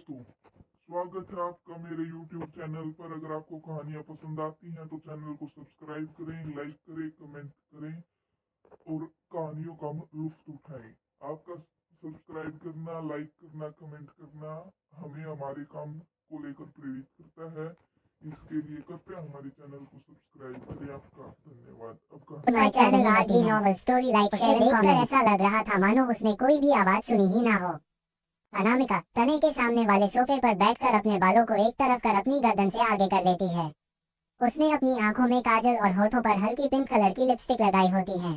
दोस्तों, स्वागत है आपका मेरे YouTube चैनल पर। अगर आपको कहानियाँ पसंद आती हैं तो चैनल को सब्सक्राइब करें, लाइक करें, कमेंट करें और कहानियों का लुत्फ उठाएं। आपका सब्सक्राइब करना, लाइक करना, कमेंट करना हमें हमारे काम को लेकर प्रेरित करता है। इसके लिए कृपया हमारे चैनल को सब्सक्राइब करें। आपका धन्यवाद। My channel RG novel story like share and comment. ऐसा लग रहा था मानो उसने कोई भी आवाज सुनी ही ना हो। अनामिका तने के सामने वाले सोफे पर बैठकर अपने बालों को एक तरफ कर अपनी गर्दन से आगे कर लेती है। उसने अपनी आंखों में काजल और होठों पर हल्की पिंक कलर की लिपस्टिक लगाई होती है।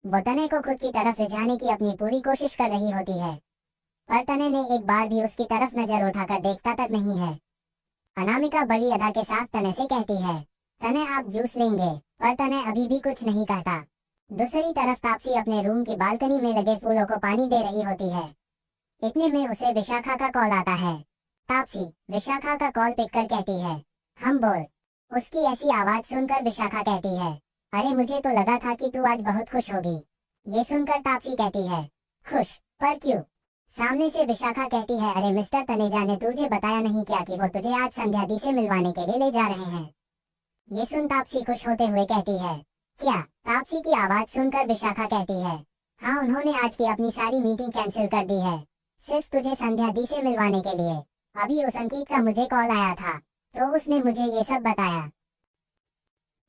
वो तने को खुद की तरफ रिझाने की अपनी पूरी कोशिश कर रही होती है, पर तने ने एक बार भी उसकी तरफ नजर उठाकर देखता तक नहीं है। अनामिका बड़ी अदा के साथ तने से कहती है, तने आप जूस लेंगे? पर तने अभी भी कुछ नहीं कहता। दूसरी तरफ तापसी अपने रूम की बालकनी में लगे फूलों को पानी दे रही होती है। इतने में उसे विशाखा का कॉल आता है। तापसी विशाखा का कॉल पिक कर कहती है, हम बोल। उसकी ऐसी आवाज सुनकर विशाखा कहती है, अरे मुझे तो लगा था कि तू आज बहुत खुश होगी। ये सुनकर तापसी कहती है, खुश? पर क्यों? सामने से विशाखा कहती है, अरे मिस्टर तनेजा ने तुझे बताया नहीं क्या कि वो तुझे आज संध्या दी से मिलवाने के लिए ले जा रहे हैं? ये सुन तापसी खुश होते हुए कहती है, क्या? तापसी की आवाज सुनकर विशाखा कहती है, हाँ उन्होंने आज की अपनी सारी मीटिंग कैंसिल कर दी है, सिर्फ तुझे संध्या दी से मिलवाने के लिए। अभी उस अंकित का मुझे कॉल आया था तो उसने मुझे ये सब बताया।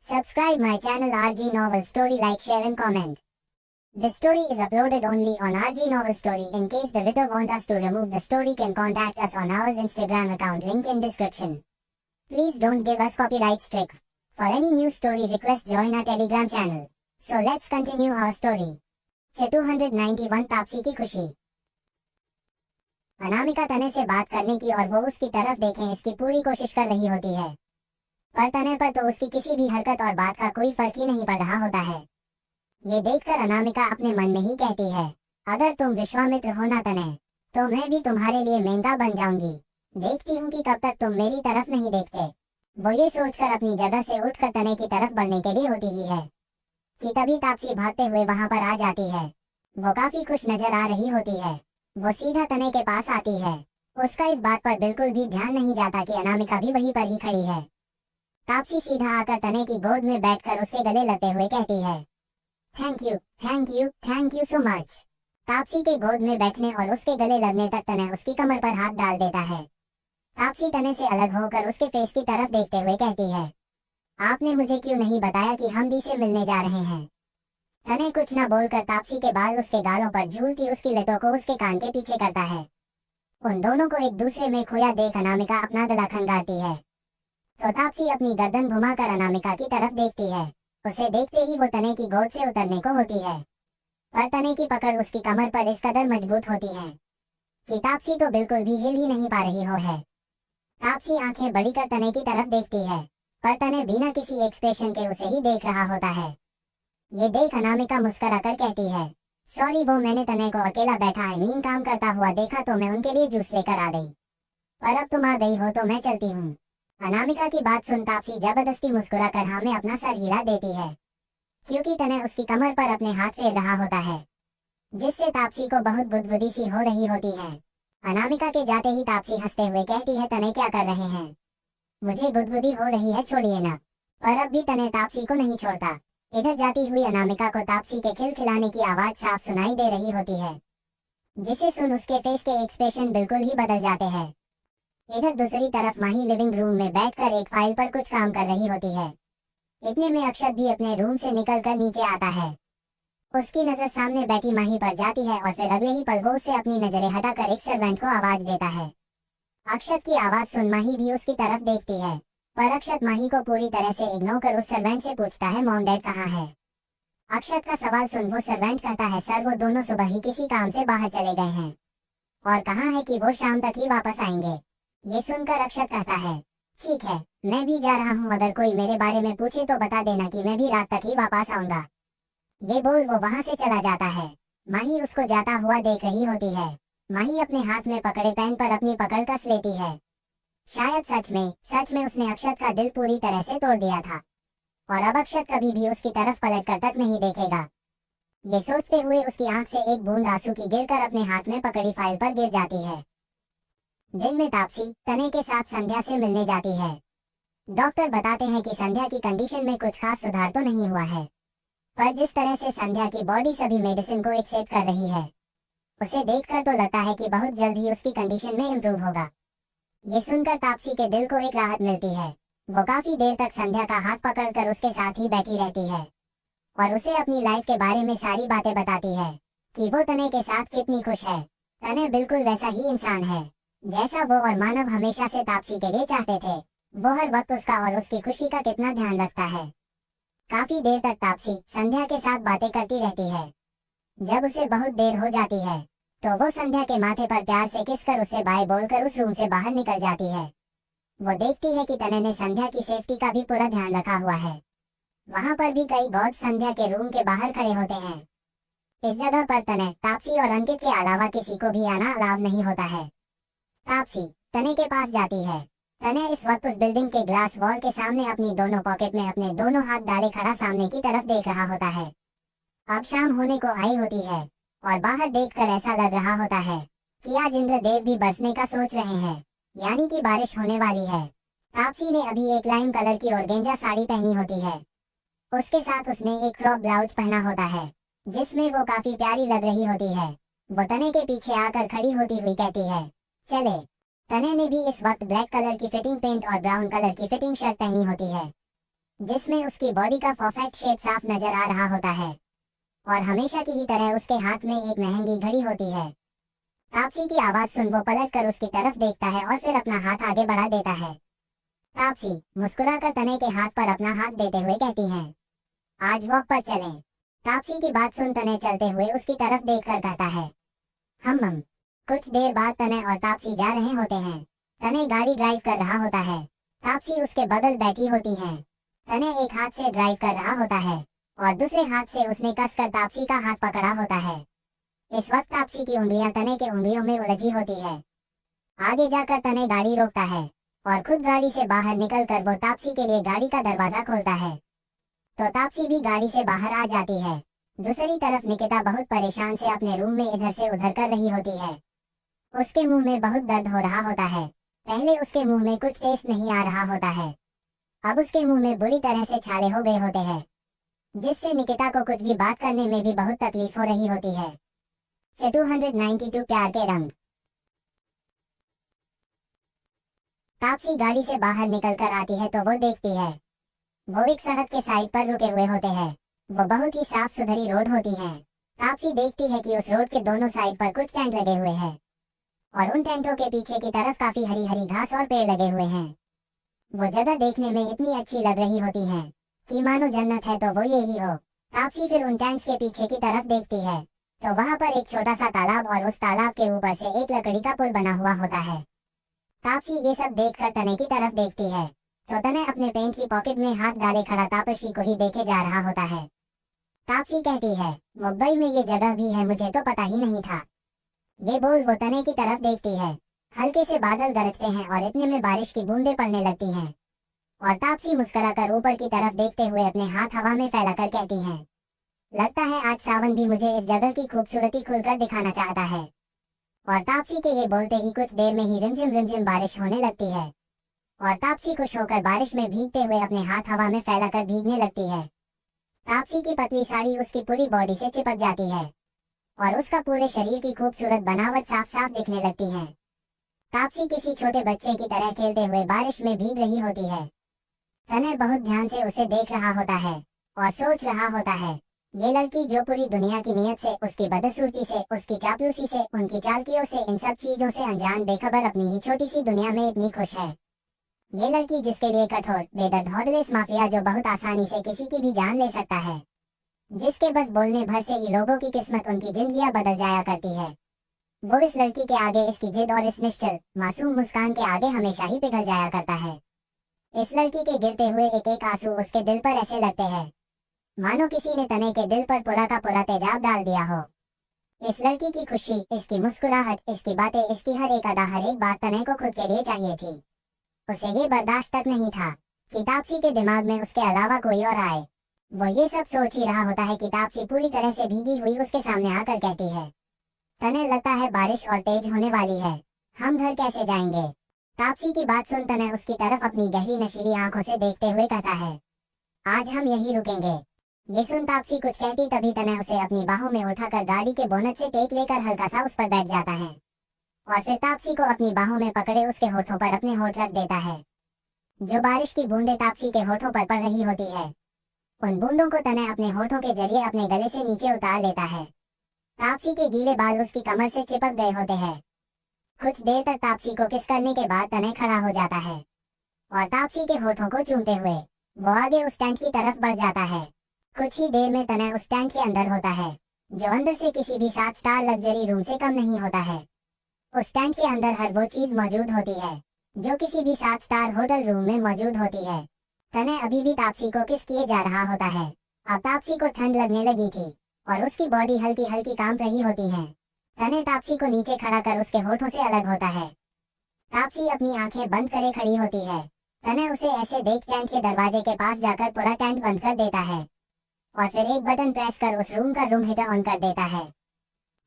Subscribe my channel RG novel story, like share and comment. This story is uploaded only on RG Novel Story. In case the reader wants us to remove the story, can contact us on our Instagram account, link in description. Please don't give us copyright strike. For any new story request, join our Telegram channel. So let's continue our story. 291 Taapsee की खुशी। अनामिका तने से बात करने की और वो उसकी तरफ देखें इसकी पूरी कोशिश कर रही होती है, पर तने पर तो उसकी किसी भी हरकत और बात का कोई फर्क ही नहीं पड़ रहा होता है। ये देखकर अनामिका अपने मन में ही कहती है, अगर तुम विश्वामित्र हो ना तने, तो मैं भी तुम्हारे लिए महंगा बन जाऊंगी। देखती हूँ कि कब तक तुम मेरी तरफ नहीं देखते। वो ये सोचकर अपनी जगह से उठकर तने की तरफ बढ़ने के लिए होती ही है कि तभी तापसी भागते हुए वहां पर आ जाती है। वो काफी खुश नजर आ रही होती है। वो सीधा तने के पास आती है। उसका इस बात पर बिल्कुल भी ध्यान नहीं जाता कि अनामिका भी वहीं पर ही खड़ी है। तापसी सीधा आकर तने की गोद में बैठकर उसके गले लगते हुए कहती है, thank you, thank you, thank you so much. Taapsee के गोद में बैठने और उसके गले लगने तक तने उसकी कमर पर हाथ डाल देता है। तापसी तने से अलग होकर उसके फेस की तरफ देखते हुए कहती है, आपने मुझे क्यों नहीं बताया कि हम दी से मिलने जा रहे हैं? तने कुछ न बोलकर तापसी के बाल उसके गालों पर झूलती उसकी लटों को उसके कान के पीछे करता है। उन दोनों को एक दूसरे में खोया देख अनामिका अपना गला खंगारती है, तो तापसी अपनी गर्दन घुमाकर अनामिका की तरफ देखती है। उसे देखते ही वो तने की गोद से उतरने को होती है, पर तने की पकड़ उसकी कमर पर इस कदर मजबूत होती है कि तापसी तो बिल्कुल भी हिल ही नहीं पा रही है। तापसी आंखें बड़ी कर तने की तरफ देखती है, पर तने बिना किसी एक्सप्रेशन के उसे ही देख रहा होता है। ये देख अनामिका मुस्कुराकर कहती है, सॉरी, वो मैंने तने को अकेला बैठा काम करता हुआ देखा तो मैं उनके लिए जूस लेकर आ गई, पर अब तुम आ गई हो तो मैं चलती हूँ। अनामिका की बात सुन तापसी जबरदस्ती मुस्कुराकर हाँ में अपना सर हिला देती है, क्योंकि तने उसकी कमर पर अपने हाथ फेर रहा होता है, जिससे तापसी को बहुत बुदबुदी सी हो रही होती है। अनामिका के जाते ही तापसी हंसते हुए कहती है, तने क्या कर रहे हैं? मुझे बुदबुदी हो रही है, छोड़िए ना। पर अब भी तने तापसी को नहीं छोड़ता। इधर जाती हुई अनामिका को तापसी के खिलखिलाने की आवाज साफ सुनाई दे रही होती है, जिसे सुन उसके फेस के एक्सप्रेशन बिल्कुल ही बदल जाते हैं। इधर दूसरी तरफ माही लिविंग रूम में बैठकर एक फाइल पर कुछ काम कर रही होती है। इतने में अक्षत भी अपने रूम से निकलकर नीचे आता है। उसकी नजर सामने बैठी माही पर जाती है और फिर अगले ही पल वो उससे अपनी नजरें हटाकर एक सर्वेंट को आवाज देता है। अक्षत की आवाज सुन माही भी उसकी तरफ देखती है, पर अक्षत माही को पूरी तरह से इग्नोर कर उस सर्वेंट से पूछता है, मॉम डैड कहाँ है? अक्षत का सवाल सुन वो सर्वेंट कहता है, सर वो दोनों सुबह ही किसी काम से बाहर चले गए हैं और कहा है कि वो शाम तक ही वापस आएंगे। ये सुनकर अक्षत कहता है, ठीक है, मैं भी जा रहा हूँ, अगर कोई मेरे बारे में पूछे तो बता देना कि मैं भी रात तक ही वापस आऊंगा। ये बोल वो वहां से चला जाता है। माही उसको जाता हुआ देख रही होती है। माही अपने हाथ में पकड़े पेन पर अपनी पकड़ कस लेती है। शायद सच में उसने अक्षत का दिल पूरी तरह से तोड़ दिया था और अब अक्षत कभी भी उसकी तरफ पलट कर तक नहीं देखेगा। ये सोचते हुए उसकी आंख से एक बूंद आंसू की गिरकर अपने हाथ में पकड़ी फाइल पर गिर जाती है। दिन में तापसी तने के साथ संध्या से मिलने जाती है। डॉक्टर बताते हैं कि संध्या की कंडीशन में कुछ खास सुधार तो नहीं हुआ है, पर जिस तरह से संध्या की बॉडी सभी मेडिसिन को एक्सेप्ट कर रही है, उसे देखकर तो लगता है कि बहुत जल्द ही उसकी कंडीशन में इम्प्रूव होगा। ये सुनकर तापसी के दिल को एक राहत मिलती है। वो काफी देर तक संध्या का हाथ पकड़कर उसके साथ ही बैठी रहती है और उसे अपनी लाइफ के बारे में सारी बातें बताती है कि वो तने के साथ कितनी खुश है। तने बिल्कुल वैसा ही इंसान है जैसा वो और मानव हमेशा से तापसी के लिए चाहते थे। वो हर वक्त उसका और उसकी खुशी का कितना ध्यान रखता है। काफी देर तक तापसी संध्या के साथ बातें करती रहती है। जब उसे बहुत देर हो जाती है तो वो संध्या के माथे पर प्यार से किस कर उससे बाय बोलकर उस रूम से बाहर निकल जाती है। वो देखती है कि तने ने संध्या की सेफ्टी का भी पूरा ध्यान रखा हुआ है। वहां पर भी कई बौद्ध संध्या के रूम के बाहर खड़े होते हैं। इस जगह पर तने, तापसी और अंकित के अलावा किसी को भी आना अलाउ नहीं होता है। तापसी तने के पास जाती है। तने इस वक्त उस बिल्डिंग के ग्लास वॉल के सामने अपनी दोनों पॉकेट में अपने दोनों हाथ डाले खड़ा सामने की तरफ देख रहा होता है। अब शाम होने को आई होती है और बाहर देखकर ऐसा लग रहा होता है कि आज इंद्रदेव भी बरसने का सोच रहे हैं, यानी कि बारिश होने वाली है। तापसी ने अभी एक लाइम कलर की ऑर्गेंजा साड़ी पहनी होती है। उसके साथ उसने एक क्रॉप ब्लाउज पहना होता है जिसमें वो काफी प्यारी लग रही होती है। वो तने के पीछे आकर खड़ी होती हुई कहती है, चले। तने ने भी इस वक्त ब्लैक कलर की फिटिंग पेंट और ब्राउन कलर की फिटिंग शर्ट पहनी होती है जिसमें उसकी बॉडी का परफेक्ट शेप साफ नजर आ रहा होता है और हमेशा की ही तरह उसके हाथ में एक महंगी घड़ी होती है। तापसी की आवाज सुन वो पलट कर उसकी तरफ देखता है और फिर अपना हाथ आगे बढ़ा देता है। तापसी मुस्कुराकर तने के हाथ पर अपना हाथ देते हुए कहती है, आज वॉक पर चलें। तापसी की बात सुन तने चलते हुए उसकी तरफ देखकर कहता है, हम। कुछ देर बाद तने और तापसी जा रहे होते हैं। तने गाड़ी ड्राइव कर रहा होता है। तापसी उसके बगल बैठी होती है। तने एक हाथ से ड्राइव कर रहा होता है और दूसरे हाथ से उसने कसकर तापसी का हाथ पकड़ा होता है। इस वक्त तापसी की उंगलियां तने के उंगलियों में उलझी होती है। आगे जाकर तने गाड़ी रोकता है और खुद गाड़ी से बाहर निकलकर वो तापसी के लिए गाड़ी का दरवाजा खोलता है तो तापसी भी गाड़ी से बाहर आ जाती है। दूसरी तरफ निकिता बहुत परेशान से अपने रूम में इधर से उधर कर रही होती है। उसके मुंह में बहुत दर्द हो रहा होता है। पहले उसके मुंह में कुछ टेस्ट नहीं आ रहा होता है, अब उसके मुंह में बुरी तरह से छाले हो गए होते हैं जिससे निकिता को कुछ भी बात करने में भी बहुत तकलीफ हो रही होती है। 292 प्यार के रंग। तापसी गाड़ी से बाहर निकल कर आती है तो वो देखती है वो एक सड़क के साइड पर रुके हुए होते हैं। वो बहुत ही साफ सुथरी रोड होती है। तापसी देखती है कि उस रोड के दोनों साइड पर कुछ टेंट लगे हुए हैं और उन टेंटों के पीछे की तरफ काफी हरी हरी घास और पेड़ लगे हुए हैं। वो जगह देखने में इतनी अच्छी लग रही होती है कि मानो जन्नत है तो वो यही हो। तापसी फिर उन टेंट्स के पीछे की तरफ देखती है तो वहां पर एक छोटा सा तालाब और उस तालाब के ऊपर से एक लकड़ी का पुल बना हुआ होता है। तापसी ये सब देखकर तने की तरफ देखती है तो तने अपने पेंट की पॉकेट में हाथ डाले खड़ा तापसी को ही देखे जा रहा होता है। तापसी कहती है, मुंबई में ये जगह भी है, मुझे तो पता ही नहीं था। ये बोल वो तने की तरफ देखती है। हल्के से बादल गरजते हैं और इतने में बारिश की बूंदें पड़ने लगती हैं और तापसी मुस्कुराकर ऊपर की तरफ देखते हुए अपने हाथ हवा में फैलाकर कहती है, लगता है आज सावन भी मुझे इस जगह की खूबसूरती खुलकर दिखाना चाहता है। और तापसी के ये बोलते ही कुछ देर में ही रिमझिम बारिश होने लगती है और तापसी खुश होकर बारिश में भीगते हुए अपने हाथ हवा में फैलाकर भीगने लगती है। तापसी की पतली साड़ी उसकी पूरी बॉडी से चिपक जाती है और उसका पूरे शरीर की खूबसूरत बनावट साफ साफ दिखने लगती है। तापसी किसी छोटे बच्चे की तरह खेलते हुए बारिश में भीग रही होती है। तने बहुत ध्यान से उसे देख रहा होता है और सोच रहा होता है, ये लड़की जो पूरी दुनिया की नीयत से, उसकी बदसूरती से, उसकी चापलूसी से, उनकी चालकियों से, इन सब चीजों से अनजान बेखबर अपनी ही छोटी सी दुनिया में इतनी खुश है। ये लड़की जिसके लिए कठोर बेदर्द हॉर्डलेस माफिया जो बहुत आसानी से किसी की भी जान ले सकता है, जिसके बस बोलने भर से ही लोगों की किस्मत, उनकी जिंदगियां बदल जाया करती है, वो इस लड़की के आगे, इसकी जिद और इस निश्चल मासूम मुस्कान के आगे हमेशा ही पिघल जाया करता है। इस लड़की के गिरते हुए एक एक आंसू उसके दिल पर ऐसे लगते हैं मानो किसी ने तने के दिल पर पूरा का पूरा तेजाब डाल दिया हो। इस लड़की की खुशी, इसकी मुस्कुराहट, इसकी बातें, इसकी हर एक अदा, हर एक बात तने को खुद के लिए चाहिए थी। उसे ये बर्दाश्त तक नहीं था कि तापसी के दिमाग में उसके अलावा कोई और आए। वो ये सब सोच ही रहा होता है कि तापसी पूरी तरह से भीगी हुई उसके सामने आकर कहती है, तने लगता है बारिश और तेज होने वाली है। हम घर कैसे जाएंगे? तापसी की बात सुन तनय उसकी तरफ अपनी गहरी नशीली आंखों से देखते हुए कहता है, आज हम यहीं रुकेंगे। ये सुन तापसी कुछ कहती तभी तनय उसे अपनी बाहों में उठाकर गाड़ी के बोनट से टेक लेकर हल्का सा उस पर बैठ जाता है और फिर तापसी को अपनी बाहों में पकड़े उसके होठों पर अपने होठ रख देता है। जो बारिश की बूंदें तापसी के होठों पर पड़ रही होती है, उन बूंदों को तनय अपने होठों के जरिए अपने गले से नीचे उतार लेता है। तापसी के गीले बाल उसकी कमर से चिपक गए होते हैं। कुछ देर तक तापसी को किस करने के बाद तनय खड़ा हो जाता है और तापसी के होठों को चूमते हुए वो आगे उस टेंट की तरफ बढ़ जाता है। कुछ ही देर में तनय उस टेंट के अंदर होता है, जो अंदर से किसी भी 7 स्टार लग्जरी रूम से कम नहीं होता है। उस टेंट के अंदर हर वो चीज मौजूद होती है जो किसी भी 7 स्टार होटल रूम में मौजूद होती है। तनय अभी भी तापसी को किस किए जा रहा होता है। अब तापसी को ठंड लगने लगी थी और उसकी बॉडी हल्की हल्की कांप रही होती है। तनय तापसी को नीचे खड़ा कर उसके होठों से अलग होता है। तापसी अपनी आंखें बंद करे खड़ी होती है। तनय उसे ऐसे देख टेंट के दरवाजे के पास जाकर पूरा टेंट बंद कर देता है और फिर एक बटन प्रेस कर उस रूम का रूम हीटर ऑन कर देता है।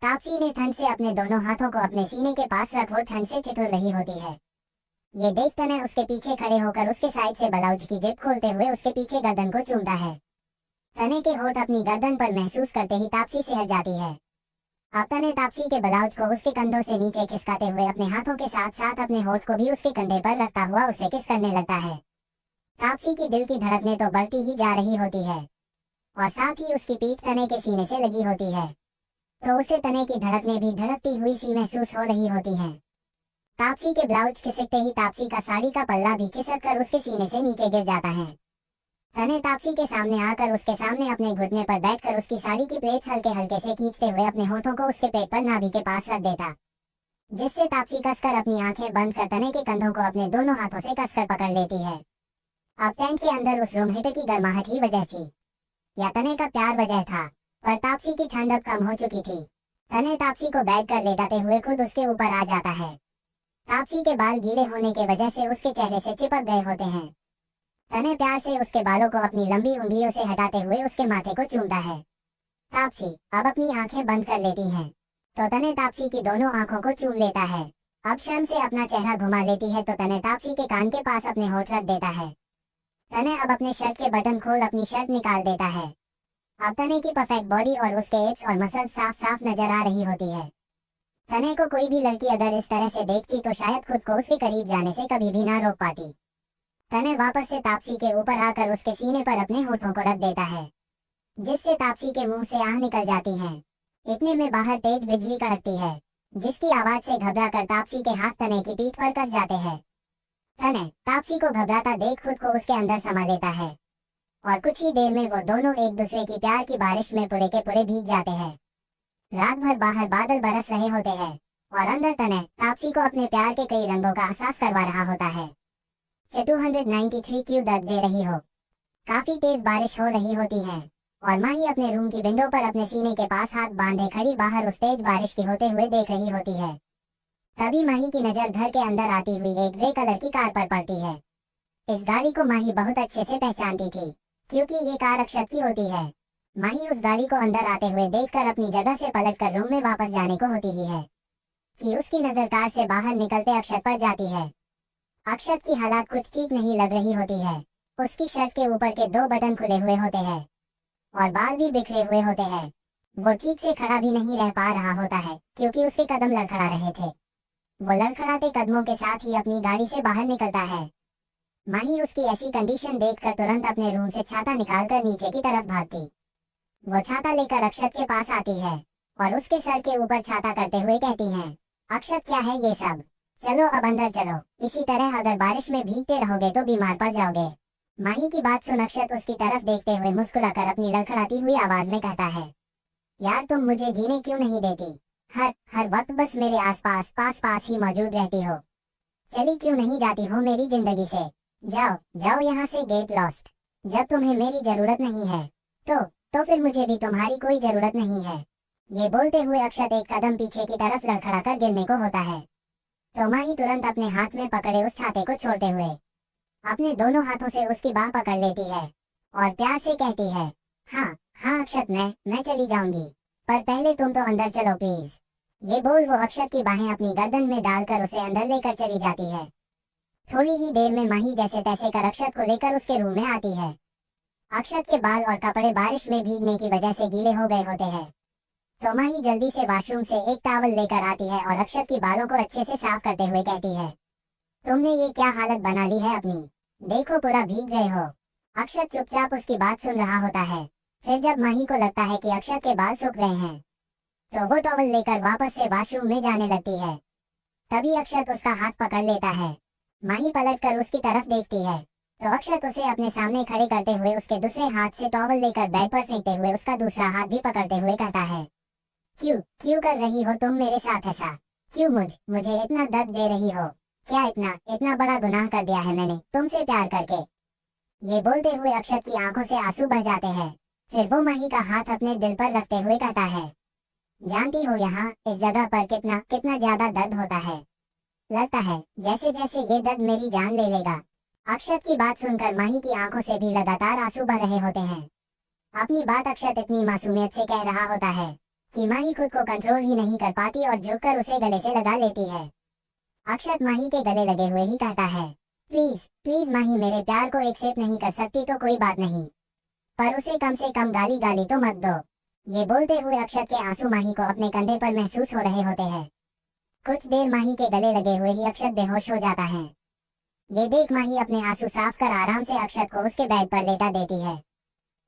तापसी ने ठंड से अपने दोनों हाथों को अपने सीने के पास रख वो ठंड से ठिठुर रही होती है। ये देख तनय उसके पीछे खड़े होकर उसके साइड से ब्लाउज की जेब खोलते हुए उसके पीछे गर्दन को चूमता है। तनय के होठ अपनी गर्दन पर महसूस करते ही तापसी सिहर जाती है। अब तनय तापसी के ब्लाउज को उसके कंधों से नीचे खिसकाते हुए अपने हाथों के साथ साथ अपने होठ को भी उसके कंधे पर रखता हुआ उससे किस करने लगता है। तापसी की दिल की धड़कनें तो बढ़ती ही जा रही होती है और साथ ही उसकी पीठ तनय के सीने से लगी होती है, तो उसे तनय की धड़कनें भी धड़कती हुई सी महसूस हो रही होती हैं। तापसी के ब्लाउज खिसकते ही तापसी का साड़ी का पल्ला भी खिसक कर उसके सीने से नीचे गिर जाता है। तनय तापसी के सामने आकर उसके सामने अपने घुटने पर बैठकर उसकी साड़ी की प्लेट्स हल्के हल्के से खींचते हुए अपने होठों को उसके पेट पर नाभि के पास रख देता, जिससे तापसी कसकर अपनी आंखें बंद कर तनय के कंधों को अपने दोनों हाथों से कसकर पकड़ लेती है। अब टेंट के अंदर उस रूम हीटर की गर्माहट ही वजह थी या तनय का प्यार वजह था, पर तापसी की ठंड अब कम हो चुकी थी। तनय तापसी को बैठ कर लेटाते हुए खुद उसके ऊपर आ जाता है। तापसी के बाल गीले होने के वजह से उसके चेहरे से चिपक गए होते हैं। तनय प्यार से उसके बालों को अपनी लंबी उंगलियों से हटाते हुए उसके माथे को चूमता है। तापसी अब अपनी आंखें बंद कर लेती है, तो तनय तापसी की दोनों आंखों को चूम लेता है। अब शर्म से अपना चेहरा घुमा लेती है, तो तनय तापसी के कान के पास अपने होठ रख देता है। तनय अब अपने शर्ट के बटन खोल अपनी शर्ट निकाल देता है। अब तनय की परफेक्ट बॉडी और उसके एब्स और मसल्स साफ साफ नजर आ रही होती है। तनय को कोई भी लड़की अगर इस तरह से देखती तो शायद खुद को उसके करीब जाने से कभी भी ना रोक पाती। तनय वापस से तापसी के ऊपर आकर उसके सीने पर अपने होठों को रख देता है, जिससे तापसी के मुंह से आह निकल जाती है। इतने में बाहर तेज बिजली कड़कती है, जिसकी आवाज से घबरा कर तापसी के हाथ तनय की पीठ पर कस जाते हैं। तनय तापसी को घबराता देख खुद को उसके अंदर समा लेता है और कुछ ही देर में वो दोनों एक दूसरे की प्यार की बारिश में पूरे के पूरे भीग जाते हैं। रात भर बाहर बादल बरस रहे होते हैं और अंदर तनय तापसी को अपने प्यार के कई रंगों का एहसास करवा रहा होता है। 293 क्यों दर्द दे रही हो। काफी तेज बारिश हो रही होती है और माही अपने रूम की विंडो पर अपने सीने के पास हाथ बांधे खड़ी बाहर उस तेज बारिश की होते हुए देख रही होती है। तभी माही की नजर घर के अंदर आती हुई एक ग्रे कलर की कार पर पड़ती है। इस गाड़ी को माही बहुत अच्छे से पहचानती थी, क्योंकि ये कार अक्षत की होती है। माही उस गाड़ी को अंदर आते हुए देखकर अपनी जगह से पलटकर रूम में वापस जाने को होती ही है कि उसकी नजर कार से बाहर निकलते अक्षत पर जाती है। अक्षत की हालात कुछ ठीक नहीं लग रही होती है। उसकी शर्ट के ऊपर के 2 बटन खुले हुए होते हैं और बाल भी बिखरे हुए होते हैं। वो ठीक से खड़ा भी नहीं रह पा रहा होता है, क्योंकि उसके कदम लड़खड़ा रहे थे। वो लड़खड़ाते कदमों के साथ ही अपनी गाड़ी से बाहर निकलता है। माही उसकी ऐसी कंडीशन देखकर तुरंत अपने रूम से छाता निकालकर नीचे की तरफ भागती। वो छाता लेकर अक्षत के पास आती है और उसके सर के ऊपर छाता करते हुए कहती है, अक्षत क्या है ये सब, चलो अब अंदर चलो, इसी तरह अगर बारिश में भीगते रहोगे तो बीमार पड़ जाओगे। माही की बात सुन अक्षत उसकी तरफ देखते हुए मुस्कुराकर अपनी लड़खड़ाती हुई आवाज में कहता है, यार तुम मुझे जीने क्यों नहीं देती, हर वक्त बस मेरे आसपास पास ही मौजूद रहती हो। चली क्यों नहीं जाती हो मेरी जिंदगी से, जाओ जाओ यहाँ से, गेट लॉस्ट। जब तुम्हें मेरी जरूरत नहीं है तो फिर मुझे भी तुम्हारी कोई जरूरत नहीं है। ये बोलते हुए अक्षत एक कदम पीछे की तरफ लड़खड़ाकर गिरने को होता है, तो माही तुरंत अपने हाथ में पकड़े उस छाते को छोड़ते हुए अपने दोनों हाथों से उसकी बाह पकड़ लेती है और प्यार से कहती है, हाँ हाँ अक्षत, मैं चली जाऊंगी, पर पहले तुम तो अंदर चलो प्लीज। ये बोल वो अक्षत की बाहें अपनी गर्दन में डालकर उसे अंदर लेकर चली जाती है। थोड़ी ही देर में माही जैसे तैसे कर अक्षत को लेकर उसके रूम में आती है। अक्षत के बाल और कपड़े बारिश में भीगने की वजह से गीले हो गए होते हैं, तो माही जल्दी से वॉशरूम से एक टॉवल लेकर आती है और अक्षत की बालों को अच्छे से साफ करते हुए कहती है, तुमने ये क्या हालत बना ली है अपनी, देखो पूरा भीग गए हो। अक्षत चुपचाप उसकी बात सुन रहा होता है। फिर जब माही को लगता है कि अक्षत के बाल सूख गए हैं, तो वो टॉवल लेकर वापस से वॉशरूम में जाने लगती है। तभी अक्षत उसका हाथ पकड़ लेता है। माही पलटकर उसकी तरफ देखती है, तो अक्षत उसे अपने सामने खड़े करते हुए उसके दूसरे हाथ से टॉवल लेकर बेड पर फेंकते हुए उसका दूसरा हाथ भी पकड़ते हुए कहता है, क्यों क्यों कर रही हो तुम मेरे साथ ऐसा, क्यों मुझे इतना दर्द दे रही हो, क्या इतना बड़ा गुनाह कर दिया है मैंने तुमसे प्यार करके। ये बोलते हुए अक्षत की आंखों से आंसू बह जाते हैं। फिर वो माही का हाथ अपने दिल पर रखते हुए कहता है, जानती हो यहाँ इस जगह पर कितना कितना ज्यादा दर्द होता है, लगता है जैसे जैसे ये दर्द मेरी जान ले लेगा। अक्षत की बात सुनकर माही की आंखों से भी लगातार आंसू बह रहे होते हैं। अपनी बात अक्षत इतनी मासूमियत से कह रहा होता है कि माही खुद को कंट्रोल ही नहीं कर पाती और झुककर उसे गले से लगा लेती है। अक्षत माही के गले लगे हुए ही कहता है, प्लीज प्लीज माही, मेरे प्यार को एक्सेप्ट नहीं कर सकती तो कोई बात नहीं, पर उसे कम से कम गाली गाली तो मत दो। ये बोलते हुए अक्षत के आंसू माही को अपने कंधे पर महसूस हो रहे होते हैं। कुछ देर माही के गले लगे हुए ही अक्षत बेहोश हो जाता है। ये देख माही अपने आंसू साफ कर आराम से अक्षत को उसके बेड पर लेटा देती है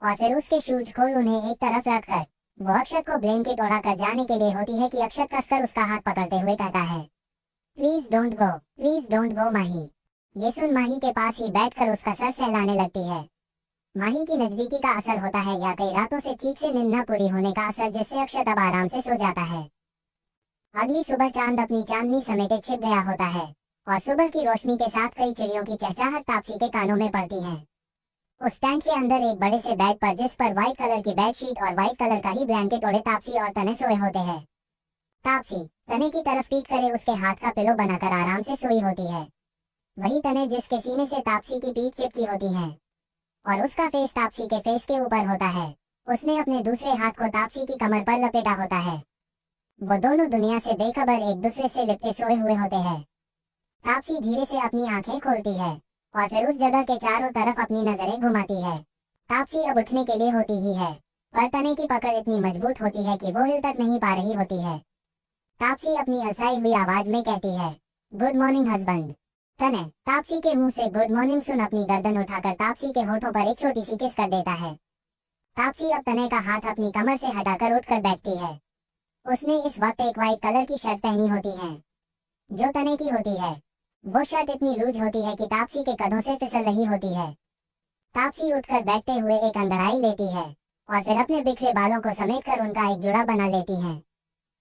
और फिर उसके शूज खोल उन्हें एक तरफ रखकर वो अक्षत को ब्लैंकेट ओढ़ा कर जाने के लिए होती है कि अक्षत कसकर उसका हाथ पकड़ते हुए कहता है, प्लीज डोंट गो माही। ये सुन माही के पास ही बैठकर उसका सर सहलाने लगती है। माही की नजदीकी का असर होता है या कई रातों से ठीक से नींद न पूरी होने का असर, जिससे अक्षत अब आराम से सो जाता है। अगली सुबह चांद अपनी चांदनी समेटे छिप गया होता है और सुबह की रोशनी के साथ कई चिड़ियों की चहचहाहट तापसी के कानों में पड़ती है। उस टेंट के अंदर एक बड़े से बेड पर, जिस पर व्हाइट कलर की बेडशीट और व्हाइट कलर का ही ब्लैंकेट ओढ़े तापसी और तने सोए होते हैं। तापसी तने की तरफ पीट करे उसके हाथ का पिलो बनाकर आराम से सोई होती है। वही तने जिसके सीने से तापसी की पीठ चिपकी होती है और उसका फेस तापसी के फेस के ऊपर होता है। उसने अपने दूसरे हाथ को तापसी की कमर पर लपेटा होता है। वो दोनों दुनिया से बेखबर एक दूसरे से लिपटे सोए हुए होते हैं। तापसी धीरे से अपनी आंखें खोलती है और फिर उस जगह के चारों तरफ अपनी नजरें घुमाती है। तापसी अब उठने के लिए होती ही है, पर तने की पकड़ इतनी मजबूत होती है कि वो हिल तक नहीं पा रही होती है। तापसी अपनी अलसाई हुई आवाज में कहती है, गुड मॉर्निंग हस्बैंड। तने तापसी के मुंह से गुड मॉर्निंग सुन अपनी गर्दन उठाकर तापसी के होठों पर एक छोटी सी किस कर देता है। तापसी अब तने का हाथ अपनी कमर से हटाकर उठकर बैठती है। उसने इस वक्त एक व्हाइट कलर की शर्ट पहनी होती है जो तने की होती है। वो शर्ट इतनी लूज होती है कि तापसी के कदों से फिसल रही होती है। तापसी उठकर बैठते हुए एक अंगड़ाई लेती है और फिर अपने बिखरे बालों को समेटकर उनका एक जुड़ा बना लेती है।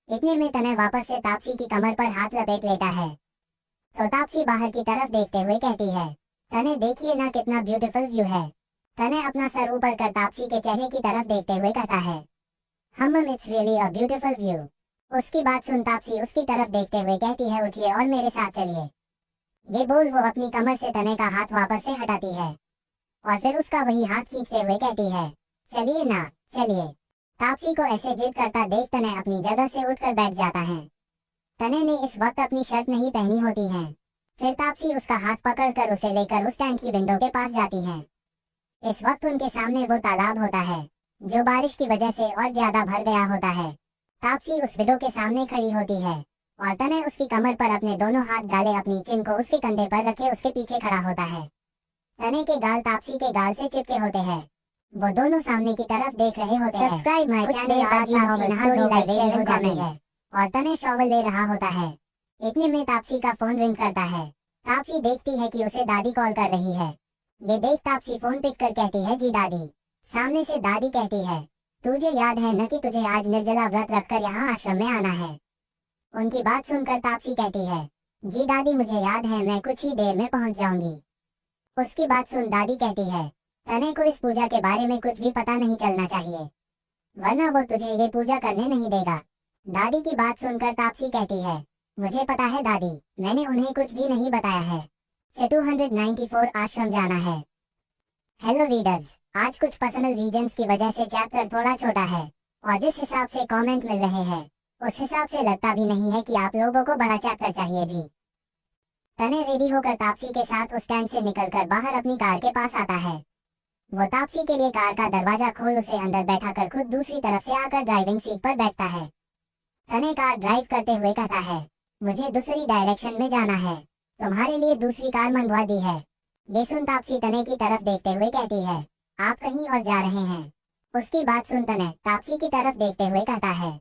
इतने में तने वापस से तापसी की कमर पर हाथ लपेट लेता है, तो तापसी बाहर की तरफ देखते हुए कहती है, तने देखिए ना कितना ब्यूटीफुल व्यू है। तने अपना सर ऊपर कर तापसी के चेहरे की तरफ देखते हुए कहता है, it's really a beautiful view. उसकी बात सुन तापसी उसकी तरफ देखते हुए कहती है, उठिए और मेरे साथ चलिए। ये बोल वो अपनी कमर से तने का हाथ वापस से हटाती है और फिर उसका वही हाथ खींचते हुए कहती है, चलिए ना चलिए। तापसी को ऐसे जिद करता देख तने अपनी जगह से उठकर बैठ जाता है। तने ने इस वक्त अपनी शर्ट नहीं पहनी होती है। फिर तापसी उसका हाथ पकड़कर उसे लेकर उस टैंक की विंडो के पास जाती है। इस वक्त उनके सामने वो तालाब होता है जो बारिश की वजह से और ज्यादा भर गया होता है। तापसी उस विंडो के सामने खड़ी होती है और तने उसकी कमर पर अपने दोनों हाथ डाले अपनी चिन को उसके कंधे पर रखे उसके पीछे खड़ा होता है। तने के गाल तापसी के गाल से चिपके होते हैं। वो दोनों सामने की तरफ देख रहे होते हैं। सब्सक्राइब माय चैनल है और तने शॉवल ले रहा होता है। इतने में तापसी का फोन रिंग करता है। तापसी देखती है कि उसे दादी कॉल कर रही है। ये देख तापसी फोन पिक कर कहती है, जी दादी। सामने से दादी कहती है, तुझे याद है न कि तुझे आज निर्जला व्रत रखकर यहाँ आश्रम में आना है। उनकी बात सुनकर तापसी कहती है, जी दादी मुझे याद है, मैं कुछ ही देर में पहुंच जाऊंगी। उसकी बात सुन दादी कहती है, तने को इस पूजा के बारे में कुछ भी पता नहीं चलना चाहिए, वरना वो तुझे ये पूजा करने नहीं देगा। दादी की बात सुनकर तापसी कहती है, मुझे पता है दादी, मैंने उन्हें कुछ भी नहीं बताया है। 294 आश्रम जाना है। हेलो रीडर्स, आज कुछ पर्सनल रीजंस की वजह से चैप्टर थोड़ा छोटा है और जिस हिसाब से कमेंट मिल रहे हैं उस हिसाब से लगता भी नहीं है कि आप लोगों को बड़ा चैप्टर चाहिए भी। तने रेडी होकर तापसी के साथ उस टैंक से निकलकर बाहर अपनी कार के पास आता है। वो तापसी के लिए कार का दरवाजा खोल उसे अंदर बैठाकर खुद दूसरी तरफ से आकर ड्राइविंग सीट पर बैठता है। तने कार ड्राइव करते हुए कहता है, मुझे दूसरी डायरेक्शन में जाना है, तुम्हारे लिए दूसरी कार मंगवा दी है। ये सुन तापसी तने की तरफ देखते हुए कहती है, आप कहीं और जा रहे हैं। उसकी बात सुन तने तापसी की तरफ देखते हुए कहता है,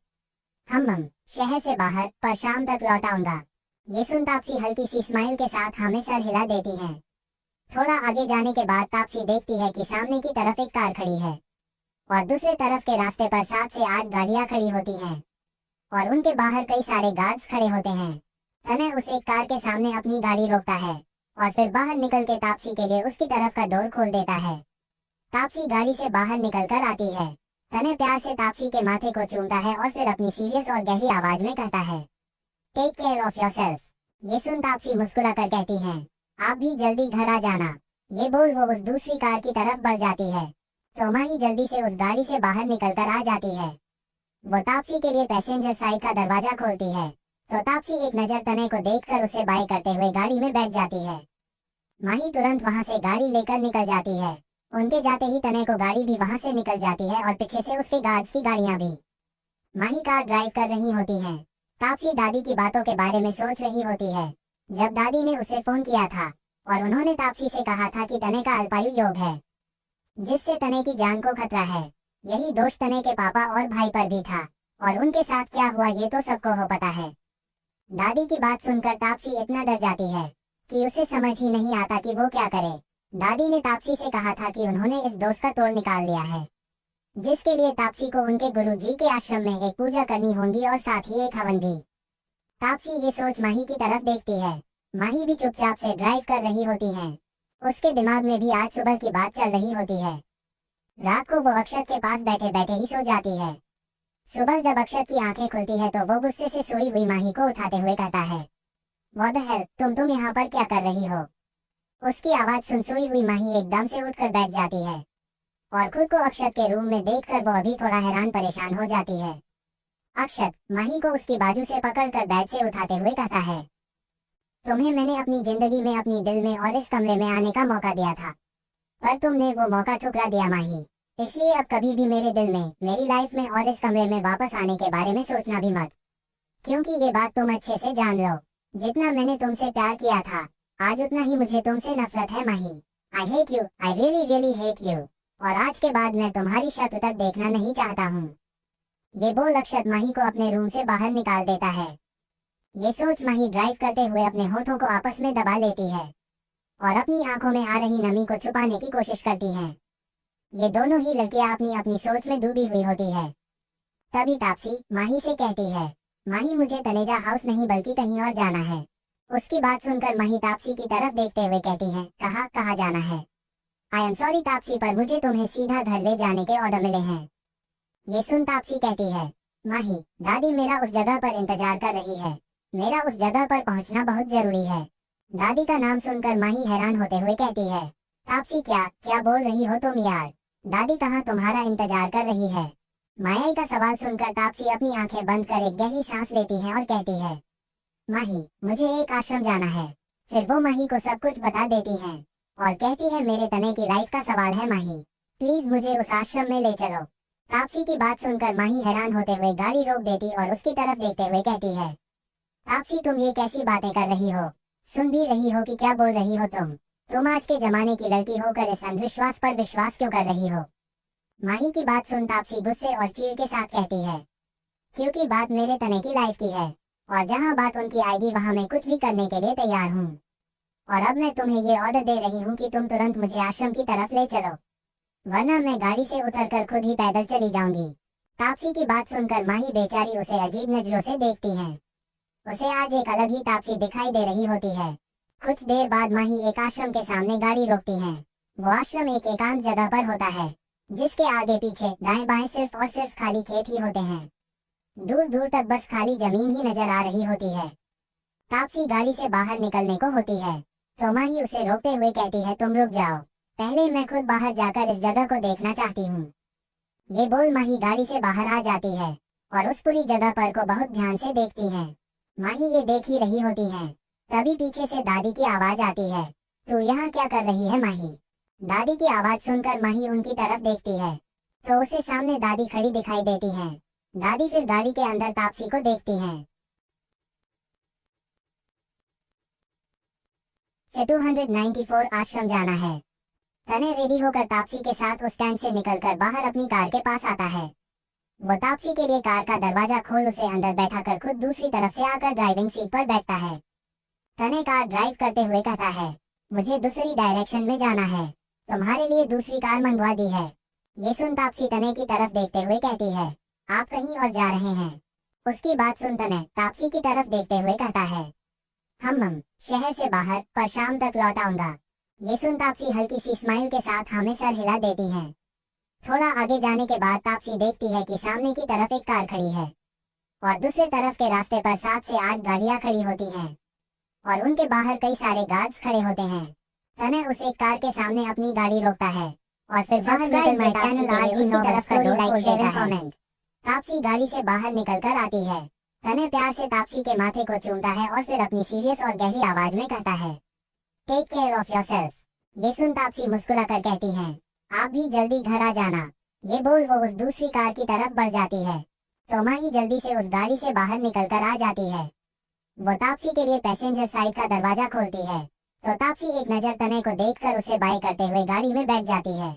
हम शहर से बाहर पर शाम तक लौट आऊंगा। ये सुन तापसी हल्की सी स्माइल के साथ हमें सर हिला देती है। थोड़ा आगे जाने के बाद तापसी देखती है कि सामने की तरफ एक कार खड़ी है और दूसरे तरफ के रास्ते पर 7 से 8 गाड़ियां खड़ी होती हैं और उनके बाहर कई सारे गार्ड्स खड़े होते हैं। तने उस एक कार के सामने अपनी गाड़ी रोकता है और फिर बाहर निकल के तापसी के लिए उसकी तरफ का डोर खोल देता है। तापसी गाड़ी से बाहर निकल कर आती है। तने प्यार से तापसी के माथे को चूमता है और फिर अपनी सीरियस और गहरी आवाज में कहता है, टेक केयर ऑफ योरसेल्फ। ये सुन तापसी मुस्कुरा कर कहती है, आप भी जल्दी घर आ जाना। ये बोल वो उस दूसरी कार की तरफ बढ़ जाती है तो माही जल्दी से उस गाड़ी से बाहर निकल कर आ जाती है। वो तापसी के लिए पैसेंजर साइड का दरवाजा खोलती है तो तापसी एक नजर तने को देखकर उसे बाय करते हुए गाड़ी में बैठ जाती है। माही तुरंत वहां से गाड़ी लेकर निकल जाती है। उनके जाते ही तने को गाड़ी भी वहां से निकल जाती है और पीछे से उसके गार्ड्स की गाड़ियां भी। माही कार ड्राइव कर रही होती है। तापसी दादी की बातों के बारे में सोच रही होती है। जब दादी ने उसे फोन किया था और उन्होंने तापसी से कहा था कि तने का अल्पायु योग है जिससे तने की जान को खतरा है। यही दोष तने के पापा और भाई पर भी था और उनके साथ क्या हुआ ये तो सबको हो पता है। दादी की बात सुनकर तापसी इतना डर जाती है कि उसे समझ ही नहीं आता कि वो क्या करे। दादी ने तापसी से कहा था कि उन्होंने इस दोस्त का तोड़ निकाल लिया है जिसके लिए तापसी को उनके गुरुजी के आश्रम में एक पूजा करनी होगी और साथ ही एक हवन भी। तापसी ये सोच माही की तरफ देखती है। माही भी चुपचाप से ड्राइव कर रही होती है। उसके दिमाग में भी आज सुबह की बात चल रही होती है। रात को वो अक्षत के पास बैठे बैठे ही सो जाती है। सुबह जब अक्षत की आंखें खुलती है तो वो गुस्से से सोई हुई माही को उठाते हुए कहता है, व्हाट द हेल, तुम यहाँ पर क्या कर रही हो। उसकी आवाज सुन सोई हुई माही एकदम से उठकर बैठ जाती है और खुद को अक्षत के रूम में देखकर वो अभी थोड़ा हैरान परेशान हो जाती है। अक्षत माही को उसकी बाजू से पकड़कर बेड से उठाते हुए कहता है, तुम्हें मैंने अपनी जिंदगी में अपनी दिल में और इस कमरे में आने का मौका दिया था पर तुमने वो मौका ठुकरा दिया माही। इसलिए अब कभी भी मेरे दिल में, मेरी लाइफ में और इस कमरे में वापस आने के बारे में सोचना भी मत, क्योंकि ये बात तुम अच्छे से जान लो। जितना मैंने तुमसे प्यार किया था आज उतना ही मुझे तुमसे नफरत है Mahi. I hate you, I really really hate you. और आज के बाद मैं तुम्हारी शक्ल तक देखना नहीं चाहता हूँ। ये बोल अक्षत माही को अपने रूम से बाहर निकाल देता है। ये सोच माही ड्राइव करते हुए अपने होठों को आपस में दबा लेती है और अपनी आंखों में आ रही नमी को छुपाने की कोशिश करती है। ये दोनों ही लड़कियां अपनी अपनी सोच में डूबी हुई होती है। तभी तापसी माही से कहती है, माही मुझे तनेजा हाउस नहीं बल्कि कहीं और जाना है। उसकी बात सुनकर माही तापसी की तरफ देखते हुए कहती है, कहाँ जाना है। आई एम सॉरी तापसी पर मुझे तुम्हें सीधा घर ले जाने के ऑर्डर मिले हैं। ये सुन तापसी कहती है, माही दादी मेरा उस जगह पर इंतजार कर रही है, मेरा उस जगह पर पहुंचना बहुत जरूरी है। दादी का नाम सुनकर माही हैरान होते हुए कहती है, तापसी क्या बोल रही हो तुम यार, दादी कहाँ तुम्हारा इंतजार कर रही है। मायाई का सवाल सुनकर तापसी अपनी आंखें बंद कर एक गहरी सांस लेती है और कहती है, माही मुझे एक आश्रम जाना है। फिर वो माही को सब कुछ बता देती है और कहती है, मेरे तने की लाइफ का सवाल है माही, प्लीज मुझे उस आश्रम में ले चलो। तापसी की बात सुनकर माही हैरान होते हुए गाड़ी रोक देती और उसकी तरफ देखते हुए कहती है, तापसी तुम ये कैसी बातें कर रही हो, सुन भी रही हो कि क्या बोल रही हो तुम आज के जमाने की लड़की होकर इस अंधविश्वास पर विश्वास क्यों कर रही हो। माही की बात सुन तापसी गुस्से और चीड़ के साथ कहती है, क्योंकि बात मेरे तने की लाइफ की है और जहाँ बात उनकी आएगी वहाँ मैं कुछ भी करने के लिए तैयार हूँ। और अब मैं तुम्हें ये ऑर्डर दे रही हूँ कि तुम तुरंत मुझे आश्रम की तरफ ले चलो, वरना मैं गाड़ी से उतरकर खुद ही पैदल चली जाऊंगी। तापसी की बात सुनकर माही बेचारी उसे अजीब नजरों से देखती है। उसे आज एक अलग ही तापसी दिखाई दे रही होती है। कुछ देर बाद माही एक आश्रम के सामने गाड़ी रोकती है। वो आश्रम एक एकांत जगह पर होता है जिसके आगे पीछे दाएं बाएं सिर्फ और सिर्फ खाली खेत ही होते हैं। दूर दूर तक बस खाली जमीन ही नजर आ रही होती है। तापसी गाड़ी से बाहर निकलने को होती है तो माही उसे रोकते हुए कहती है, तुम रुक जाओ, पहले मैं खुद बाहर जाकर इस जगह को देखना चाहती हूँ। ये बोल माही गाड़ी से बाहर आ जाती है और उस पूरी जगह पर को बहुत ध्यान से देखती हैं। माही ये देख ही रही होती हैं। तभी पीछे से दादी की आवाज आती है, तू यहाँ क्या कर रही है माही? दादी की आवाज सुनकर माही उनकी तरफ देखती है तो उसे सामने दादी खड़ी दिखाई देती हैं। दादी फिर गाड़ी के अंदर तापसी को देखती हैं। 294 आश्रम जाना है। तने रेडी होकर तापसी के साथ उस टैंक से निकलकर बाहर अपनी कार के पास आता है। वो तापसी के लिए कार का दरवाजा खोल उसे अंदर बैठाकर खुद दूसरी तरफ से आकर ड्राइविंग सीट पर बैठता है। तने कार ड्राइव करते हुए कहता है, मुझे दूसरी डायरेक्शन में जाना है, तुम्हारे लिए दूसरी कार मंगवा दी है। ये सुन तापसी तने की तरफ देखते हुए कहती है, आप कहीं और जा रहे हैं? उसकी बात सुन तने तापसी की तरफ देखते हुए कहता है, हम शहर से बाहर, पर शाम तक लौट आऊंगा। ये सुन तापसी हल्की सी स्माइल के साथ हमें सर हिला देती है। थोड़ा आगे जाने के बाद तापसी देखती है कि सामने की तरफ एक कार खड़ी है और दूसरे तरफ के रास्ते पर 7 से 8 गाड़ियां खड़ी होती हैं और उनके बाहर कई सारे गार्ड्स खड़े होते हैं। तने उस एक कार के सामने अपनी गाड़ी रोकता है और फिर बाहर निकल चैनल आरजी की तरफ का like share and comment. Taapsee गाड़ी से बाहर निकलकर आती है। तने प्यार से तापसी के माथे को चूमता है और फिर अपनी सीरियस और गहरी आवाज में कहता है, टेक केयर ऑफ योरसेल्फ। ये सुन तापसी मुस्कुरा कर कहती है, आप भी जल्दी घर आ जाना। ये बोल वो उस दूसरी कार की तरफ बढ़ जाती है तो माही जल्दी से उस गाड़ी से बाहर निकलकर आ जाती है। वो तापसी के लिए पैसेंजर साइड का दरवाजा खोलती है तो तापसी एक नजर तने को देखकर उसे बाय करते हुए गाड़ी में बैठ जाती है।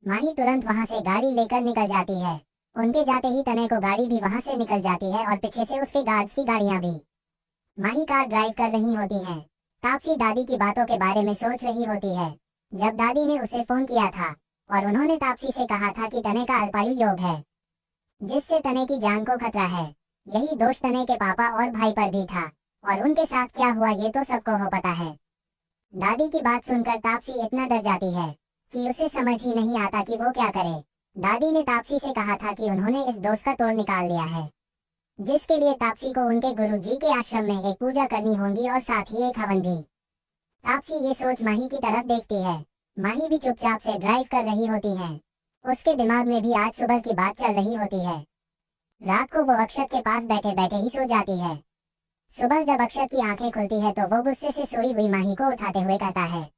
माही तुरंत वहां से गाड़ी लेकर निकल जाती है। उनके जाते ही तने को गाड़ी भी वहां से निकल जाती है और पीछे से उसके गार्ड्स की गाड़ियां भी। माही कार ड्राइव कर रही होती है। तापसी दादी की बातों के बारे में सोच रही होती है। जब दादी ने उसे फोन किया था और उन्होंने तापसी से कहा था कि तने का अल्पायु योग है जिससे तने की जान को खतरा है, यही दोष तने के पापा और भाई पर भी था और उनके साथ क्या हुआ ये तो सबको हो पता है। दादी की बात सुनकर तापसी इतना डर जाती है कि उसे समझ ही नहीं आता कि वो क्या करे। दादी ने तापसी से कहा था कि उन्होंने इस दोस्त का तोड़ निकाल दिया है जिसके लिए तापसी को उनके गुरुजी के आश्रम में एक पूजा करनी होगी और साथ ही एक हवन भी। तापसी ये सोच माही की तरफ देखती है। माही भी चुपचाप से ड्राइव कर रही होती है। उसके दिमाग में भी आज सुबह की बात चल रही होती है। रात को वो अक्षत के पास बैठे बैठे ही सो जाती है। सुबह जब अक्षत की आंखें खुलती है तो वो गुस्से से सोई हुई माही को उठाते हुए कहता है,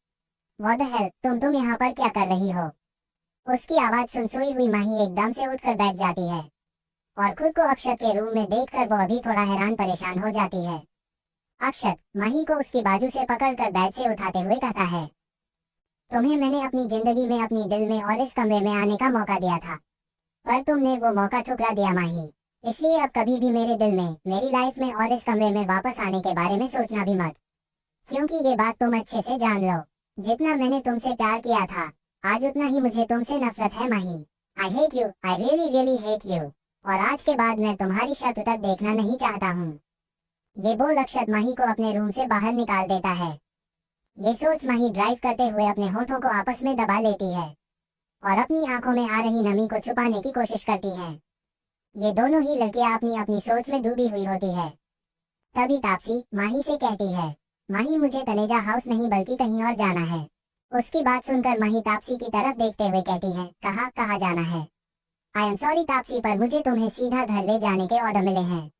व्हाट द हेल, तुम यहाँ पर क्या कर रही हो? उसकी आवाज सुन सोई हुई माही एकदम से उठकर बैठ जाती है और खुद को अक्षत के रूम में देखकर वो अभी थोड़ा हैरान परेशान हो जाती है। अक्षत माही को उसकी बाजू से पकड़कर बेड से उठाते हुए कहता है, तुम्हें मैंने अपनी जिंदगी में अपनी दिल में और इस कमरे में आने का मौका दिया था पर तुमने वो मौका ठुकरा दिया माही। इसलिए अब कभी भी मेरे दिल में, मेरी लाइफ में और इस कमरे में वापस आने के बारे में सोचना भी मत, क्योंकि ये बात तुम अच्छे से जान लो, जितना मैंने तुमसे प्यार किया था आज उतना ही मुझे तुमसे नफरत है Mahi. I hate you, I really really hate you, और आज के बाद मैं तुम्हारी शक्ल तक देखना नहीं चाहता हूँ। ये बोल अक्षत माही को अपने रूम से बाहर निकाल देता है। ये सोच माही ड्राइव करते हुए अपने होठों को आपस में दबा लेती है और अपनी आंखों में आ रही नमी को छुपाने की कोशिश करती है। ये दोनों ही लड़कियां अपनी अपनी सोच में डूबी हुई होती है। तभी तापसी माही से कहती है, माही मुझे तनेजा हाउस नहीं बल्कि कहीं और जाना है। उसकी बात सुनकर माही तापसी की तरफ देखते हुए कहती है, कहाँ जाना है? आई एम सॉरी तापसी, पर मुझे तुम्हें सीधा घर ले जाने के ऑर्डर मिले हैं।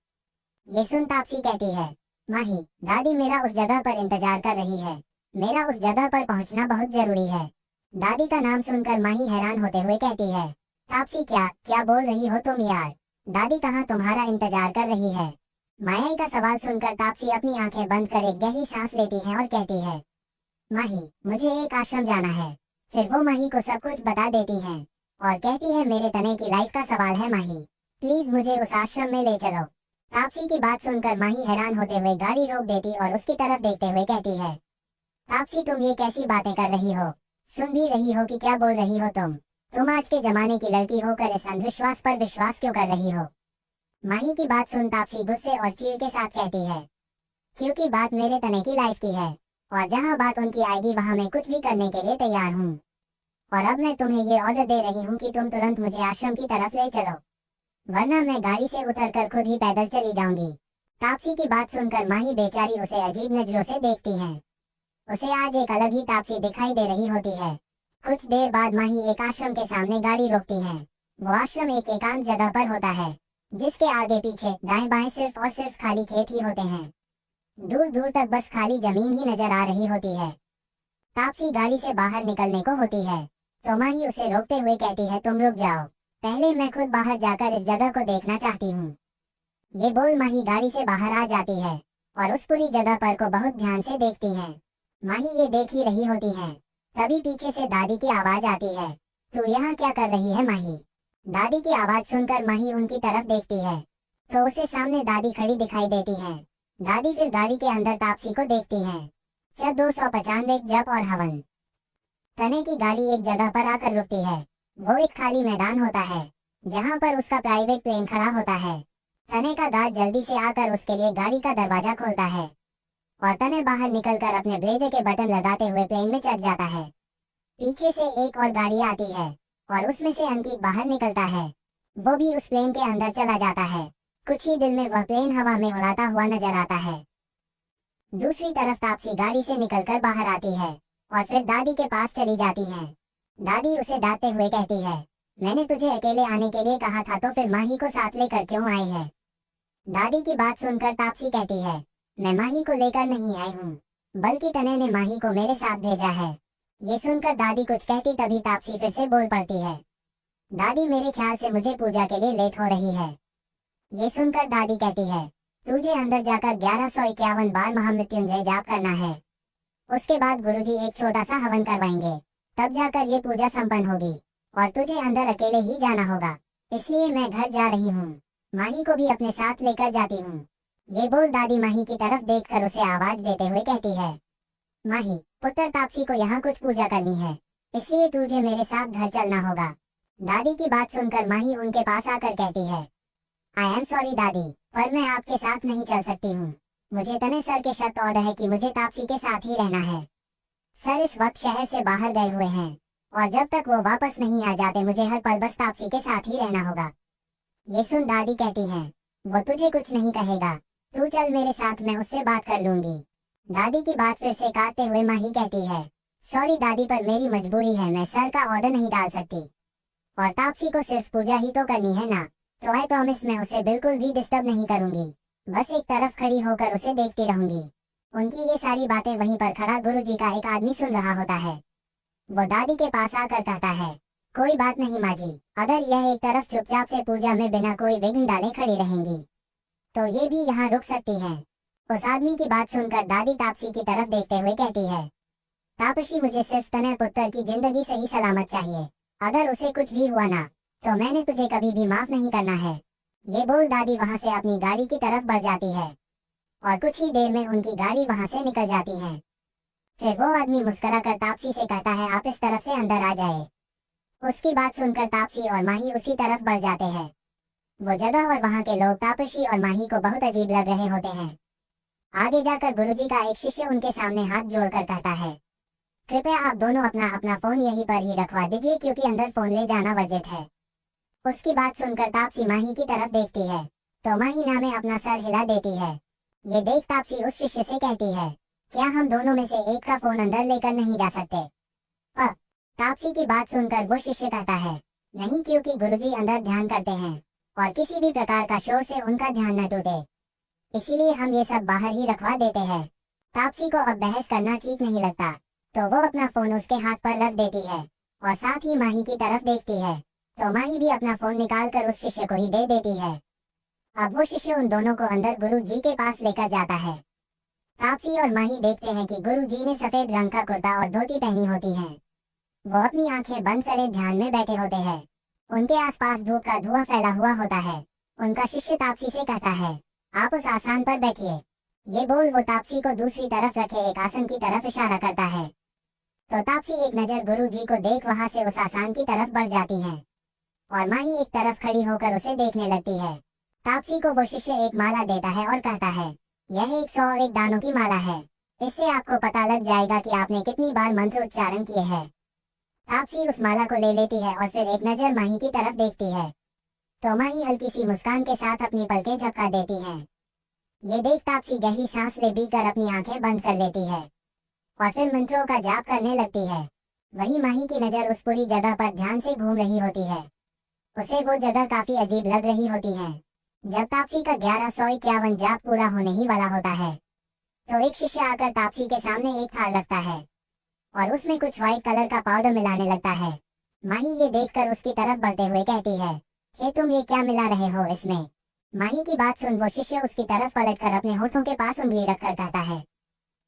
ये सुन तापसी कहती है, माही दादी मेरा उस जगह पर इंतजार कर रही है, मेरा उस जगह पर पहुंचना बहुत जरूरी है। दादी का नाम सुनकर माही हैरान होते हुए कहती है, तापसी क्या बोल रही हो तुम यार? दादी कहाँ तुम्हारा इंतजार कर रही है? मायाई का सवाल सुनकर तापसी अपनी आंखें बंद कर एक गहरी सांस लेती है और कहती है, माही मुझे एक आश्रम जाना है। फिर वो माही को सब कुछ बता देती है और कहती है, मेरे तने की लाइफ का सवाल है माही, प्लीज मुझे उस आश्रम में ले चलो। तापसी की बात सुनकर माही हैरान होते हुए गाड़ी रोक देती और उसकी तरफ देखते हुए कहती है, तापसी तुम ये कैसी बातें कर रही हो? सुन भी रही हो कि क्या बोल रही हो तुम आज के जमाने की लड़की होकर इस अंधविश्वास पर विश्वास क्यों कर रही हो? माही की बात सुन तापसी गुस्से और चीड़ के साथ कहती है, क्योंकि बात मेरे तने की लाइफ की है और जहाँ बात उनकी आएगी वहाँ मैं कुछ भी करने के लिए तैयार हूँ। और अब मैं तुम्हें ये ऑर्डर दे रही हूँ कि तुम तुरंत मुझे आश्रम की तरफ ले चलो, वरना मैं गाड़ी से उतरकर खुद ही पैदल चली जाऊंगी। तापसी की बात सुनकर माही बेचारी उसे अजीब नजरों से देखती है। उसे आज एक अलग ही तापसी दिखाई दे रही होती है। कुछ देर बाद माही एक आश्रम के सामने गाड़ी रोकती है। वो आश्रम एक एकांत जगह पर होता है जिसके आगे पीछे दाएं बाएं सिर्फ और सिर्फ खाली खेत ही होते हैं। दूर दूर तक बस खाली जमीन ही नजर आ रही होती है। तापसी गाड़ी से बाहर निकलने को होती है तो माही उसे रोकते हुए कहती है, तुम रुक जाओ, पहले मैं खुद बाहर जाकर इस जगह को देखना चाहती हूँ। ये बोल माही गाड़ी से बाहर आ जाती है और उस पूरी जगह पर को बहुत ध्यान से देखती है। माही ये देख ही रही होती है, तभी पीछे से दादी की आवाज आती है, तू यहाँ क्या कर रही है माही? दादी की आवाज सुनकर माही उनकी तरफ देखती है तो उसे सामने दादी खड़ी दिखाई देती है। दादी फिर गाड़ी के अंदर तापसी को देखती है। 295 जप और हवन। तने की गाड़ी एक जगह पर आकर रुकती है। वो एक खाली मैदान होता है जहाँ पर उसका प्राइवेट प्लेन खड़ा होता है। तने का गार्ड जल्दी से आकर उसके लिए गाड़ी का दरवाजा खोलता है और तने बाहर निकलकर अपने ब्लेजर के बटन लगाते हुए प्लेन में चढ़ जाता है। पीछे से एक और गाड़ी आती है और उसमें से अंकित बाहर निकलता है। वो भी उस प्लेन के अंदर चला जाता है। कुछ ही दिल में वह प्लेन हवा में उड़ाता हुआ नजर आता है। दूसरी तरफ तापसी गाड़ी से निकलकर बाहर आती है और फिर दादी के पास चली जाती है। दादी उसे डांटते हुए कहती है, मैंने तुझे अकेले आने के लिए कहा था तो फिर माही को साथ लेकर क्यों आई है? दादी की बात सुनकर तापसी कहती है, मैं माही को लेकर नहीं आई हूँ, बल्कि तने ने माही को मेरे साथ भेजा है। ये सुनकर दादी कुछ कहती तभी तापसी फिर से बोल पड़ती है, दादी मेरे ख्याल से मुझे पूजा के लिए लेट हो रही है। ये सुनकर दादी कहती है, तुझे अंदर जाकर 1151 बार महामृत्युंजय जाप करना है। उसके बाद गुरुजी एक छोटा सा हवन करवाएंगे, तब जाकर ये पूजा संपन्न होगी और तुझे अंदर अकेले ही जाना होगा। इसलिए मैं घर जा रही हूँ, माही को भी अपने साथ लेकर जाती हूँ। ये बोल दादी माही की तरफ देखकर उसे आवाज देते हुए कहती है, माही पुत्र तापसी को यहाँ कुछ पूजा करनी है, इसलिए तुझे मेरे साथ घर चलना होगा। दादी की बात सुनकर माही उनके पास आकर कहती है, आई एम सॉरी दादी, पर मैं आपके साथ नहीं चल सकती हूँ। मुझे तने सर के शर्त ऑर्डर है कि मुझे तापसी के साथ ही रहना है। सर इस वक्त शहर से बाहर गए हुए हैं और जब तक वो वापस नहीं आ जाते मुझे हर पल बस तापसी के साथ ही रहना होगा। ये सुन दादी कहती है, वो तुझे कुछ नहीं कहेगा, तू चल मेरे साथ, मैं उससे बात कर लूंगी। दादी की बात फिर से काटते हुए माही कहती है, सॉरी दादी, पर मेरी मजबूरी है, मैं सर का ऑर्डर नहीं डाल सकती। और तापसी को सिर्फ पूजा ही तो करनी है ना, तो आई प्रॉमिस मैं उसे बिल्कुल भी डिस्टर्ब नहीं करूंगी, बस एक तरफ खड़ी होकर उसे देखती रहूंगी। उनकी ये सारी बातें वहीं पर खड़ा गुरुजी का एक आदमी सुन रहा होता है। वो दादी के पास आकर कहता है, कोई बात नहीं माँ जी, अगर यह एक तरफ चुपचाप से पूजा में बिना कोई विघ्न डाले खड़ी रहेंगी तो ये भी यहाँ रुक सकती है। उस आदमी की बात सुनकर दादी तापसी की तरफ देखते हुए कहती है, तापसी मुझे सिर्फ तनय पुत्र की जिंदगी सही सलामत चाहिए, अगर उसे कुछ भी हुआ ना तो मैंने तुझे कभी भी माफ नहीं करना है। ये बोल दादी वहां से अपनी गाड़ी की तरफ बढ़ जाती है और कुछ ही देर में उनकी गाड़ी वहां से निकल जाती है। फिर वो आदमी मुस्कुरा कर तापसी से कहता है, आप इस तरफ से अंदर आ जाए। उसकी बात सुनकर तापसी और माही उसी तरफ बढ़ जाते हैं। वो जगह और वहाँ के लोग तापसी और माही को बहुत अजीब लग रहे होते हैं। आगे जाकर गुरुजी का एक शिष्य उनके सामने हाथ जोड़कर कहता है, कृपया आप दोनों अपना अपना फोन यहीं पर ही रखवा दीजिए क्योंकि अंदर फोन ले जाना वर्जित है। उसकी बात सुनकर तापसी माही की तरफ देखती है तो माही नामे अपना सर हिला देती है। ये देख तापसी उस शिष्य से कहती है, क्या हम दोनों में से एक का फोन अंदर लेकर नहीं जा सकते? तापसी की बात सुनकर वो शिष्य कहता है, नहीं, क्योंकि गुरुजी अंदर ध्यान करते हैं और किसी भी प्रकार का शोर से उनका ध्यान न टूटे, इसीलिए हम ये सब बाहर ही रखवा देते हैं। तापसी को अब बहस करना ठीक नहीं लगता तो वो अपना फोन उसके हाथ पर रख देती है और साथ ही माही की तरफ देखती है तो माही भी अपना फोन निकाल कर उस शिष्य को ही दे देती है। अब वो शिष्य उन दोनों को अंदर गुरु जी के पास लेकर जाता है। तापसी और माही देखते हैं कि गुरु जी ने सफेद रंग का कुर्ता और धोती पहनी होती है। वो अपनी आंखें बंद करे ध्यान में बैठे होते हैं। उनके आसपास धूप का धुआं फैला हुआ होता है। उनका शिष्य तापसी से कहता है, आप उस आसन पर बैठिए। ये बोल वो तापसी को दूसरी तरफ रखे एक आसन की तरफ इशारा करता है तो तापसी एक नजर गुरु जी को देख वहां से उस आसन की तरफ बढ़ जाती है और माही एक तरफ खड़ी होकर उसे देखने लगती है। तापसी को वो शिष्य एक माला देता है और कहता है, यह 101 दानों की माला है, इससे आपको पता लग जाएगा कि आपने कितनी बार मंत्र उच्चारण किए हैं। तापसी उस माला को ले लेती है और फिर एक नजर माही की तरफ देखती है तो माही हल्की सी मुस्कान के साथ अपनी पलकें झपका देती है। ये देख तापसी गहरी सांस ले कर अपनी आंखें बंद कर लेती है और फिर मंत्रों का जाप करने लगती है। वहीं माही की नजर उस पूरी जगह पर ध्यान से घूम रही होती है। उसे वो जगह काफी अजीब लग रही होती है। जब तापसी का 1151 जाप पूरा होने ही वाला होता है तो एक शिष्य आकर तापसी के सामने एक थाल रखता है और उसमें कुछ व्हाइट कलर का पाउडर मिलाने लगता है। माही ये देखकर उसकी तरफ बढ़ते हुए कहती है, हे तुम ये क्या मिला रहे हो इसमें? माही की बात सुन वो शिष्य उसकी तरफ पलटकर अपने होठों के पास उंगली रखकर कहता है,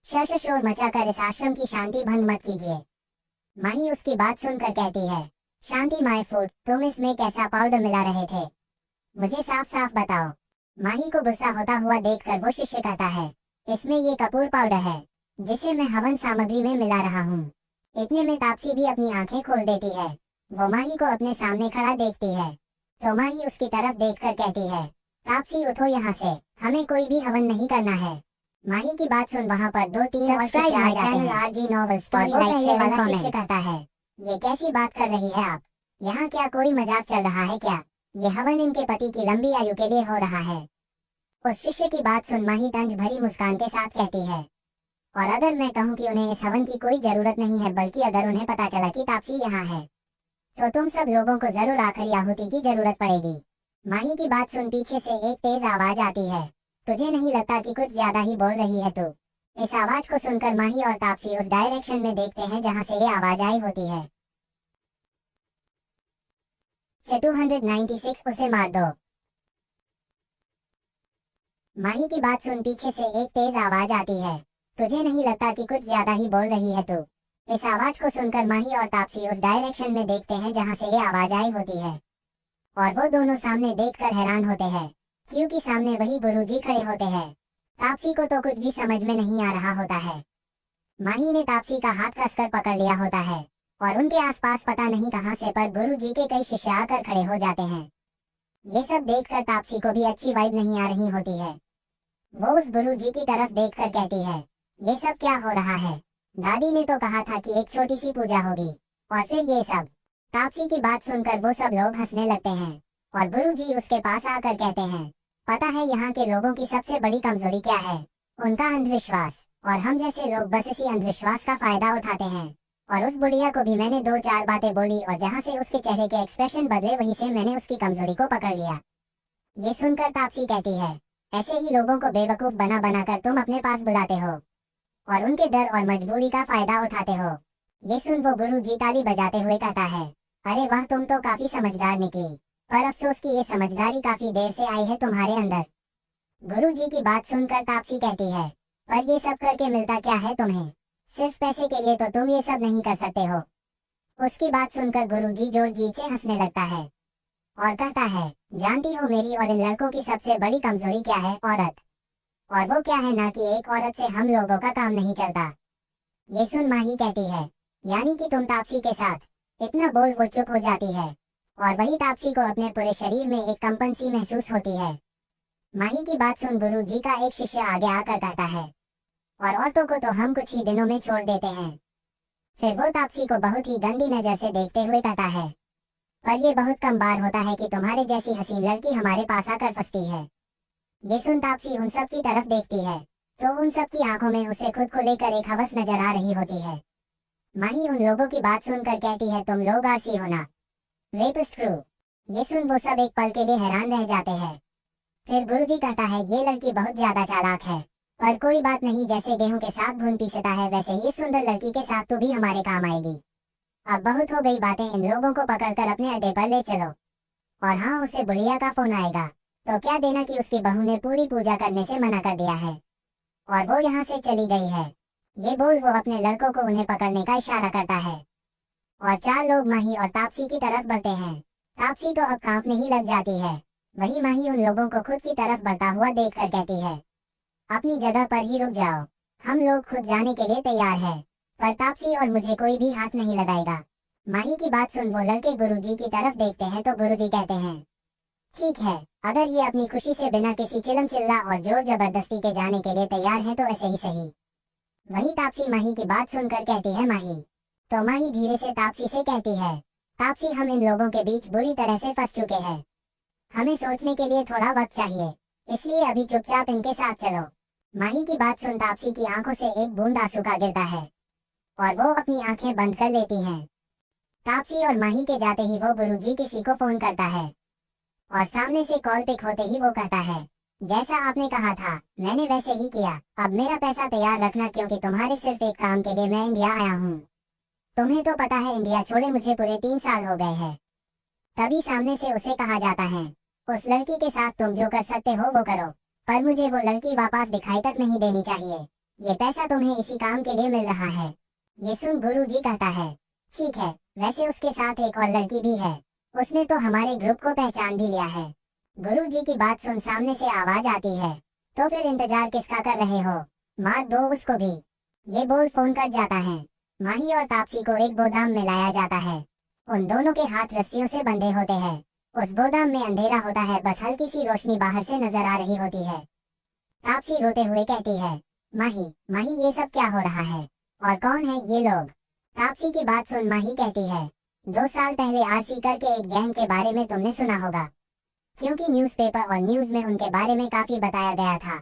शश शोर मचाकर इस आश्रम की शांति भंग मत कीजिए। माही उसकी बात सुनकर कहती है, शांति माय फूड, तुम इसमें कैसा पाउडर मिला रहे थे? मुझे साफ साफ बताओ। माही को गुस्सा होता हुआ देखकर वो शिष्य कहता है, इसमें ये कपूर पाउडर है जिसे मैं हवन सामग्री में मिला रहा हूँ। इतने में तापसी भी अपनी आंखें खोल देती है। वो माही को अपने सामने खड़ा देखती है तो माही उसकी तरफ देखकर कहती है, तापसी उठो यहाँ से, हमें कोई भी हवन नहीं करना है। माही की बात सुन वहाँ पर 2-3 और शिष्य आ जाते हैं। आरजी नॉवेल स्टोरी लाइक वाला शिष्य कहता है, ये कैसी बात कर रही है आप? यहाँ क्या कोई मजाक चल रहा है क्या? ये हवन इनके पति की लंबी आयु के लिए हो रहा है। उस शिष्य की बात सुन माही तंज भरी मुस्कान के साथ कहती है, और अगर मैं कहूँ कि उन्हें इस हवन की कोई जरूरत नहीं है, बल्कि अगर उन्हें पता चला कि तापसी यहाँ है तो तुम सब लोगों को जरूर आखिरी आहुति की जरूरत पड़ेगी। माही की बात सुन पीछे से एक तेज आवाज आती है, तुझे नहीं लगता कि कुछ ज्यादा ही बोल रही है तू? इस आवाज को सुनकर माही और तापसी उस डायरेक्शन में देखते हैं जहाँ से ये आवाज आई होती है। 296 उसे मार दो। माही की बात सुन पीछे से एक तेज आवाज आती है, तुझे नहीं लगता कि कुछ ज्यादा ही बोल रही है तू? इस आवाज को सुनकर माही और तापसी उस डायरेक्शन में देखते हैं जहाँ से ये आवाज आई होती है और वो दोनों सामने देखकर हैरान होते हैं क्योंकि सामने वही गुरुजी खड़े होते हैं। तापसी को तो कुछ भी समझ में नहीं आ रहा होता है। माही ने तापसी का हाथ कसकर पकड़ लिया होता है और उनके आसपास पता नहीं कहां से पर गुरुजी के कई शिष्य आकर खड़े हो जाते हैं। ये सब देखकर तापसी को भी अच्छी वाइब नहीं आ रही होती है। वो उस गुरुजी की तरफ देखकर कहती है, ये सब क्या हो रहा है? दादी ने तो कहा था कि एक छोटी सी पूजा होगी और फिर ये सब। तापसी की बात सुनकर वो सब लोग हंसने लगते हैं और गुरुजी उसके पास आकर कहते हैं, पता है यहाँ के लोगों की सबसे बड़ी कमजोरी क्या है? उनका अंधविश्वास। और हम जैसे लोग बस इसी अंधविश्वास का फायदा उठाते हैं। और उस बुढ़िया को भी मैंने 2-4 बातें बोली और जहाँ से उसके चेहरे के एक्सप्रेशन बदले वहीं से मैंने उसकी कमजोरी को पकड़ लिया। ये सुनकर तापसी कहती है, ऐसे ही लोगों को बेवकूफ बना बनाकर तुम अपने पास बुलाते हो और उनके डर और मजबूरी का फायदा उठाते हो। ये सुन वो गुरुजी ताली बजाते हुए कहता है, अरे वाह, तुम तो काफी समझदार निकली, पर अफसोस कि ये समझदारी काफी देर से आई है तुम्हारे अंदर। गुरुजी की बात सुनकर तापसी कहती है, पर ये सब करके मिलता क्या है तुम्हें? सिर्फ पैसे के लिए तो तुम ये सब नहीं कर सकते हो। उसकी बात सुनकर गुरुजी जोर जी से हंसने लगता है और कहता है, जानती हो मेरी और इन लड़कों की सबसे बड़ी कमजोरी क्या है? औरत। और वो क्या है ना कि एक औरत से हम लोगों का काम नहीं चलता। ये सुन माही कहती है, यानी कि तुम तापसी के साथ? इतना बोल वो चुप हो जाती है और वही तापसी को अपने पूरे शरीर में एक कंपन सी महसूस होती है। माही की बात सुन गुरुजी का एक शिष्य आगे आकर कहता है, और औरतों को तो हम कुछ ही दिनों में छोड़ देते हैं। फिर वो तापसी को बहुत ही गंदी नजर से देखते हुए कहता है, पर ये बहुत कम बार होता है कि तुम्हारे जैसी हसीन लड़की हमारे पास आकर फंसती है। ये सुन तापसी उन सब की तरफ देखती है तो उन सब की आंखों में उसे खुद को लेकर एक हवस नजर आ रही होती है। माही उन लोगों की बात सुनकर कहती है, तुम लोग आरसी हो ना, रेपिस्ट क्रू। ये सुन वो सब एक पल के लिए हैरान रह जाते हैं। फिर गुरुजी कहता है, ये लड़की बहुत ज्यादा चालाक है, पर कोई बात नहीं, जैसे गेहूं के साथ घुन पीसता है वैसे ही सुंदर लड़की के साथ तो भी हमारे काम आएगी। अब बहुत हो गई बातें, इन लोगों को पकड़कर अपने अड्डे पर ले चलो। और हाँ, उसे बुढ़िया का फोन आएगा तो क्या देना कि उसकी बहू ने पूरी पूजा करने से मना कर दिया है और वो यहाँ से चली गई है। ये बोल वो अपने लड़कों को उन्हें पकड़ने का इशारा करता है और 4 लोग माही और तापसी की तरफ बढ़ते हैं। तापसी तो अब कांपने ही लग जाती है। वही माही उन लोगों को खुद की तरफ बढ़ता हुआ देखकर कहती है, अपनी जगह पर ही रुक जाओ, हम लोग खुद जाने के लिए तैयार है, पर तापसी और मुझे कोई भी हाथ नहीं लगाएगा। माही की बात सुन वो लड़के गुरुजी की तरफ देखते हैं तो गुरुजी कहते हैं, ठीक है, अगर ये अपनी खुशी से बिना किसी चिलम चिल्ला और जोर जबरदस्ती के जाने के लिए तैयार है तो ऐसे ही सही। वही तापसी माही की बात सुनकर कहती है, माही। तो माही धीरे से तापसी से कहती है, तापसी, हम इन लोगों के बीच बुरी तरह से फंस चुके हैं, हमें सोचने के लिए थोड़ा वक्त चाहिए, इसलिए अभी चुपचाप इनके साथ चलो। माही की बात सुन तापसी की आंखों से एक बूंद आंसू का गिरता है और वो अपनी आंखें बंद कर लेती हैं। तापसी और माही के जाते ही वो गुरुजी किसी को फोन करता है और सामने से कॉल पिक होते ही वो कहता है, जैसा आपने कहा था मैंने वैसे ही किया, अब मेरा पैसा तैयार रखना क्योंकि तुम्हारे सिर्फ एक काम के लिए मैं इंडिया आया हूँ। तुम्हें तो पता है इंडिया छोड़े मुझे पूरे 3 साल हो गए हैं। तभी सामने से उसे कहा जाता है, उस लड़की के साथ तुम जो कर सकते हो वो करो, पर मुझे वो लड़की वापस दिखाई तक नहीं देनी चाहिए। ये पैसा तुम्हें इसी काम के लिए मिल रहा है। ये सुन गुरु जी कहता है, ठीक है, वैसे उसके साथ एक और लड़की भी है, उसने तो हमारे ग्रुप को पहचान भी लिया है। गुरु जी की बात सुन सामने से आवाज आती है, तो फिर इंतजार किसका कर रहे हो, मार दो उसको भी। ये बोल फोन कट जाता है। माही और तापसी को एक गोदाम में लाया जाता है। उन दोनों के हाथ रस्सियों से बंधे होते हैं। उस गोदाम में अंधेरा होता है, बस हल्की सी रोशनी बाहर से नजर आ रही होती है। तापसी रोते हुए कहती है, माही माही ये सब क्या हो रहा है और कौन है ये लोग। तापसी की बात सुन माही कहती है, 2 साल पहले आरसी करके एक गैंग के बारे में तुमने सुना होगा, क्योंकि न्यूज़पेपर और न्यूज में उनके बारे में काफी बताया गया था।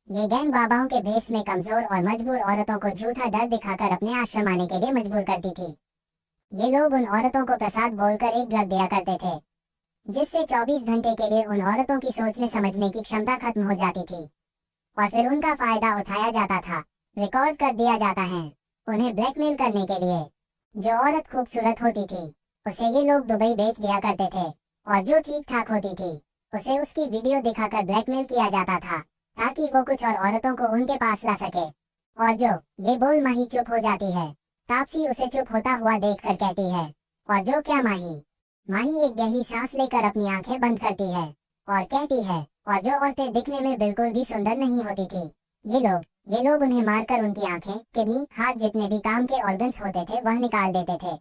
ये गैंग बाबाओं के भेष में कमजोर और मजबूर औरतों को झूठा डर दिखाकर अपने आश्रम आने के लिए मजबूर करती थी। ये लोग उन औरतों को प्रसाद बोलकर एक ड्रग दिया करते थे, जिससे 24 घंटे के लिए उन औरतों की सोचने समझने की क्षमता खत्म हो जाती थी और फिर उनका फायदा उठाया जाता था, रिकॉर्ड कर दिया जाता है उन्हें ब्लैकमेल करने के लिए। जो औरत खूबसूरत होती थी उसे ये लोग दुबई बेच दिया करते थे और जो ठीक ठाक होती थी उसे उसकी वीडियो दिखाकर ब्लैकमेल किया जाता था ताकि वो कुछ और औरतों को उनके पास ला सके। और जो ये बोल माही चुप हो जाती है। तापसी उसे चुप होता हुआ देखकर कहती है, और जो क्या माही। माही एक गहरी सांस लेकर अपनी आंखें बंद करती है और कहती है, और जो औरतें दिखने में बिल्कुल भी सुंदर नहीं होती थी, ये लोग उन्हें मारकर उनकी आंखें, किडनी, हार्ट जितने भी काम के ऑर्गन्स होते थे वह निकाल देते थे।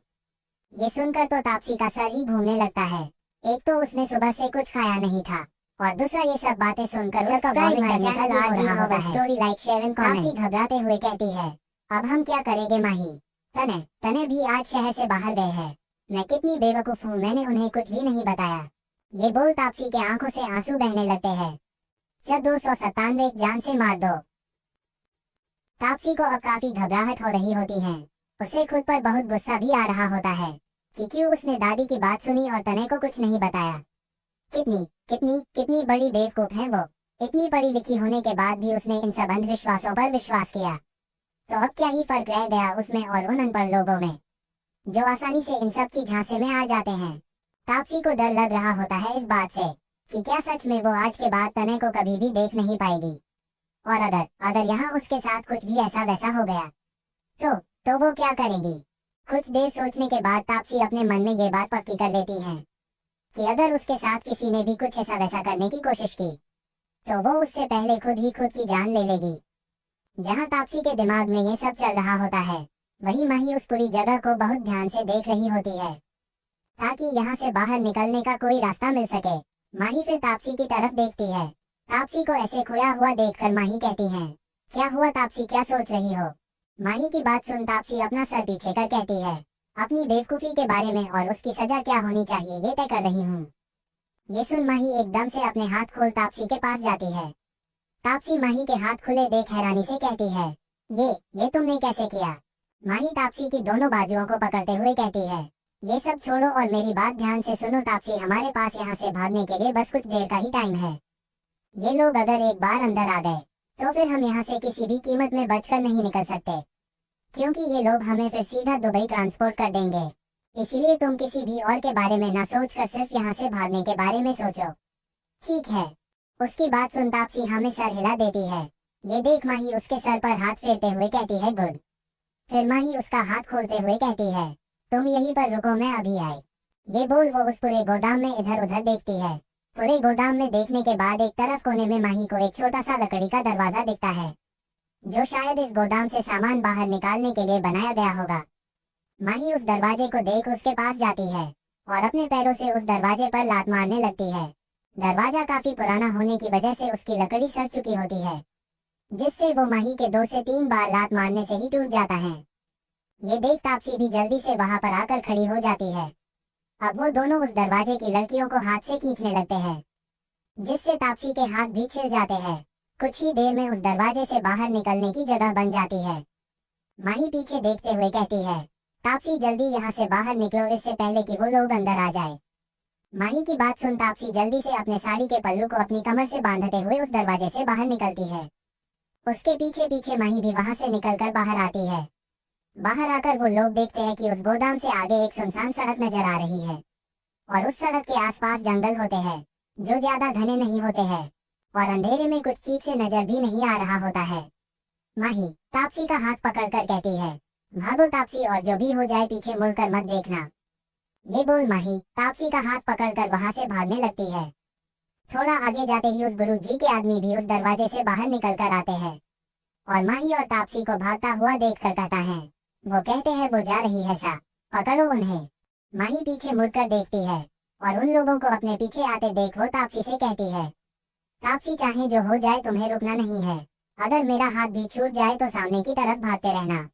ये सुनकर तो तापसी का सर ही घूमने लगता है। एक तो उसने सुबह से कुछ खाया नहीं था और दूसरा ये सब बातें सुनकर उसका वॉमिट करने का जोर हो रहा होता है। Story like share and comment. Taapsee घबराते हुए कहती है, अब हम क्या करेंगे माही। तने भी आज शहर से बाहर गए हैं। मैं कितनी बेवकूफ हूँ, मैंने उन्हें कुछ भी नहीं बताया। ये बोल तापसी के आंखों से आंसू बहने लगते हैं। 297 जान से मार दो। तापसी को अब काफी घबराहट हो रही होती है। उसे खुद पर बहुत गुस्सा भी आ रहा होता है कि क्यों उसने दादी की बात सुनी और तने को कुछ नहीं बताया। कितनी बड़ी बेवकूफ है वो। इतनी पढ़ी लिखी होने के बाद भी उसने इन सब अंधविश्वासों पर विश्वास किया। तो अब क्या ही फर्क रह गया उसमें और उन अनपढ़ लोगों में, जो आसानी से इन सब की झांसे में आ जाते हैं। तापसी को डर लग रहा होता है इस बात से कि क्या सच में वो आज के बाद तने को कभी भी देख नहीं पाएगी। और अगर यहाँ उसके साथ कुछ भी ऐसा वैसा हो गया तो वो क्या करेगी। कुछ देर सोचने के बाद तापसी अपने मन में ये बात पक्की कर लेती है कि अगर उसके साथ किसी ने भी कुछ ऐसा वैसा करने की कोशिश की तो वो उससे पहले खुद की जान ले लेगी। जहाँ तापसी के दिमाग में ये सब चल रहा होता है, वही माही उस पूरी जगह को बहुत ध्यान से देख रही होती है ताकि यहाँ से बाहर निकलने का कोई रास्ता मिल सके। माही फिर तापसी की तरफ देखती है। तापसी को ऐसे खोया हुआ देखकर माही कहती है, क्या हुआ तापसी, क्या सोच रही हो। माही की बात सुन तापसी अपना सर पीछे कर कहती है, अपनी बेवकूफी के बारे में और उसकी सजा क्या होनी चाहिए ये तय कर रही हूँ। ये सुन माही एकदम से अपने हाथ खोल तापसी के पास जाती है। तापसी माही के हाथ खुले देख हैरानी से कहती है, ये तुमने कैसे किया। माही तापसी की दोनों बाजुओं को पकड़ते हुए कहती है, ये सब छोड़ो और मेरी बात ध्यान से सुनो तापसी, हमारे पास यहाँ से भागने के लिए बस कुछ देर का ही टाइम है। ये लोग अगर एक बार अंदर आ गए तो फिर हम यहाँ से किसी भी कीमत में बचकर नहीं निकल सकते, क्योंकि ये लोग हमें फिर सीधा दुबई ट्रांसपोर्ट कर देंगे। इसीलिए तुम किसी भी और के बारे में ना सोचकर सिर्फ यहाँ से भागने के बारे में सोचो, ठीक है। उसकी बात सुन तापसी हमें सर हिला देती है। ये देख माही उसके सर पर हाथ फेरते हुए कहती है, गुड। फिर माही उसका हाथ खोलते हुए कहती है, तुम यहीं पर रुको, मैं अभी आई। ये बोल वो उस पूरे गोदाम में इधर उधर देखती है। पूरे गोदाम में देखने के बाद एक तरफ कोने में माही को एक छोटा सा लकड़ी का दरवाजा दिखता है, जो शायद इस गोदाम से सामान बाहर निकालने के लिए बनाया गया होगा। माही उस दरवाजे को देख उसके पास जाती है और अपने पैरों से उस दरवाजे पर लात मारने लगती है। दरवाजा काफी पुराना होने की वजह से उसकी लकड़ी सड़ चुकी होती है, जिससे वो माही के 2 से 3 बार लात मारने से ही टूट जाता है। ये देख तापसी भी जल्दी से वहां पर आकर खड़ी हो जाती है। अब वो दोनों उस दरवाजे की लड़कियों को हाथ से खींचने लगते हैं, जिससे तापसी के हाथ भी छिल जाते हैं। कुछ ही देर में उस दरवाजे से बाहर निकलने की जगह बन जाती है। माही पीछे देखते हुए कहती है, तापसी जल्दी यहाँ से बाहर निकलो, इससे पहले कि वो लोग अंदर आ जाए। माही की बात सुन तापसी जल्दी से अपने साड़ी के पल्लू को अपनी कमर से बांधते हुए उस दरवाजे से बाहर निकलती है। उसके पीछे पीछे माही भी वहां से निकलकर बाहर आती है। बाहर आकर वो लोग देखते हैं कि उस गोदाम से आगे एक सुनसान सड़क नजर आ रही है और उस सड़क के आसपास जंगल होते हैं जो ज्यादा घने नहीं होते हैं और अंधेरे में कुछ ठीक से नजर भी नहीं आ रहा होता है। माही तापसी का हाथ पकड़कर कहती है, भागो तापसी, और जो भी हो जाए पीछे मुड़कर मत देखना। ये बोल माही तापसी का हाथ पकड़कर वहां से भागने लगती है। थोड़ा आगे जाते ही उस गुरुजी के आदमी भी उस दरवाजे से बाहर निकल कर आते हैं और माही और तापसी को भागता हुआ देखकर कहता है, वो कहते हैं वो जा रही है सा, पकड़ो उन्हें। माही पीछे मुड़कर देखती है और उन लोगों को अपने पीछे आते देख वो तापसी से कहती है, तापसी चाहे जो हो जाए तुम्हें रुकना नहीं है, अगर मेरा हाथ भी छूट जाए तो सामने की तरफ भागते रहना।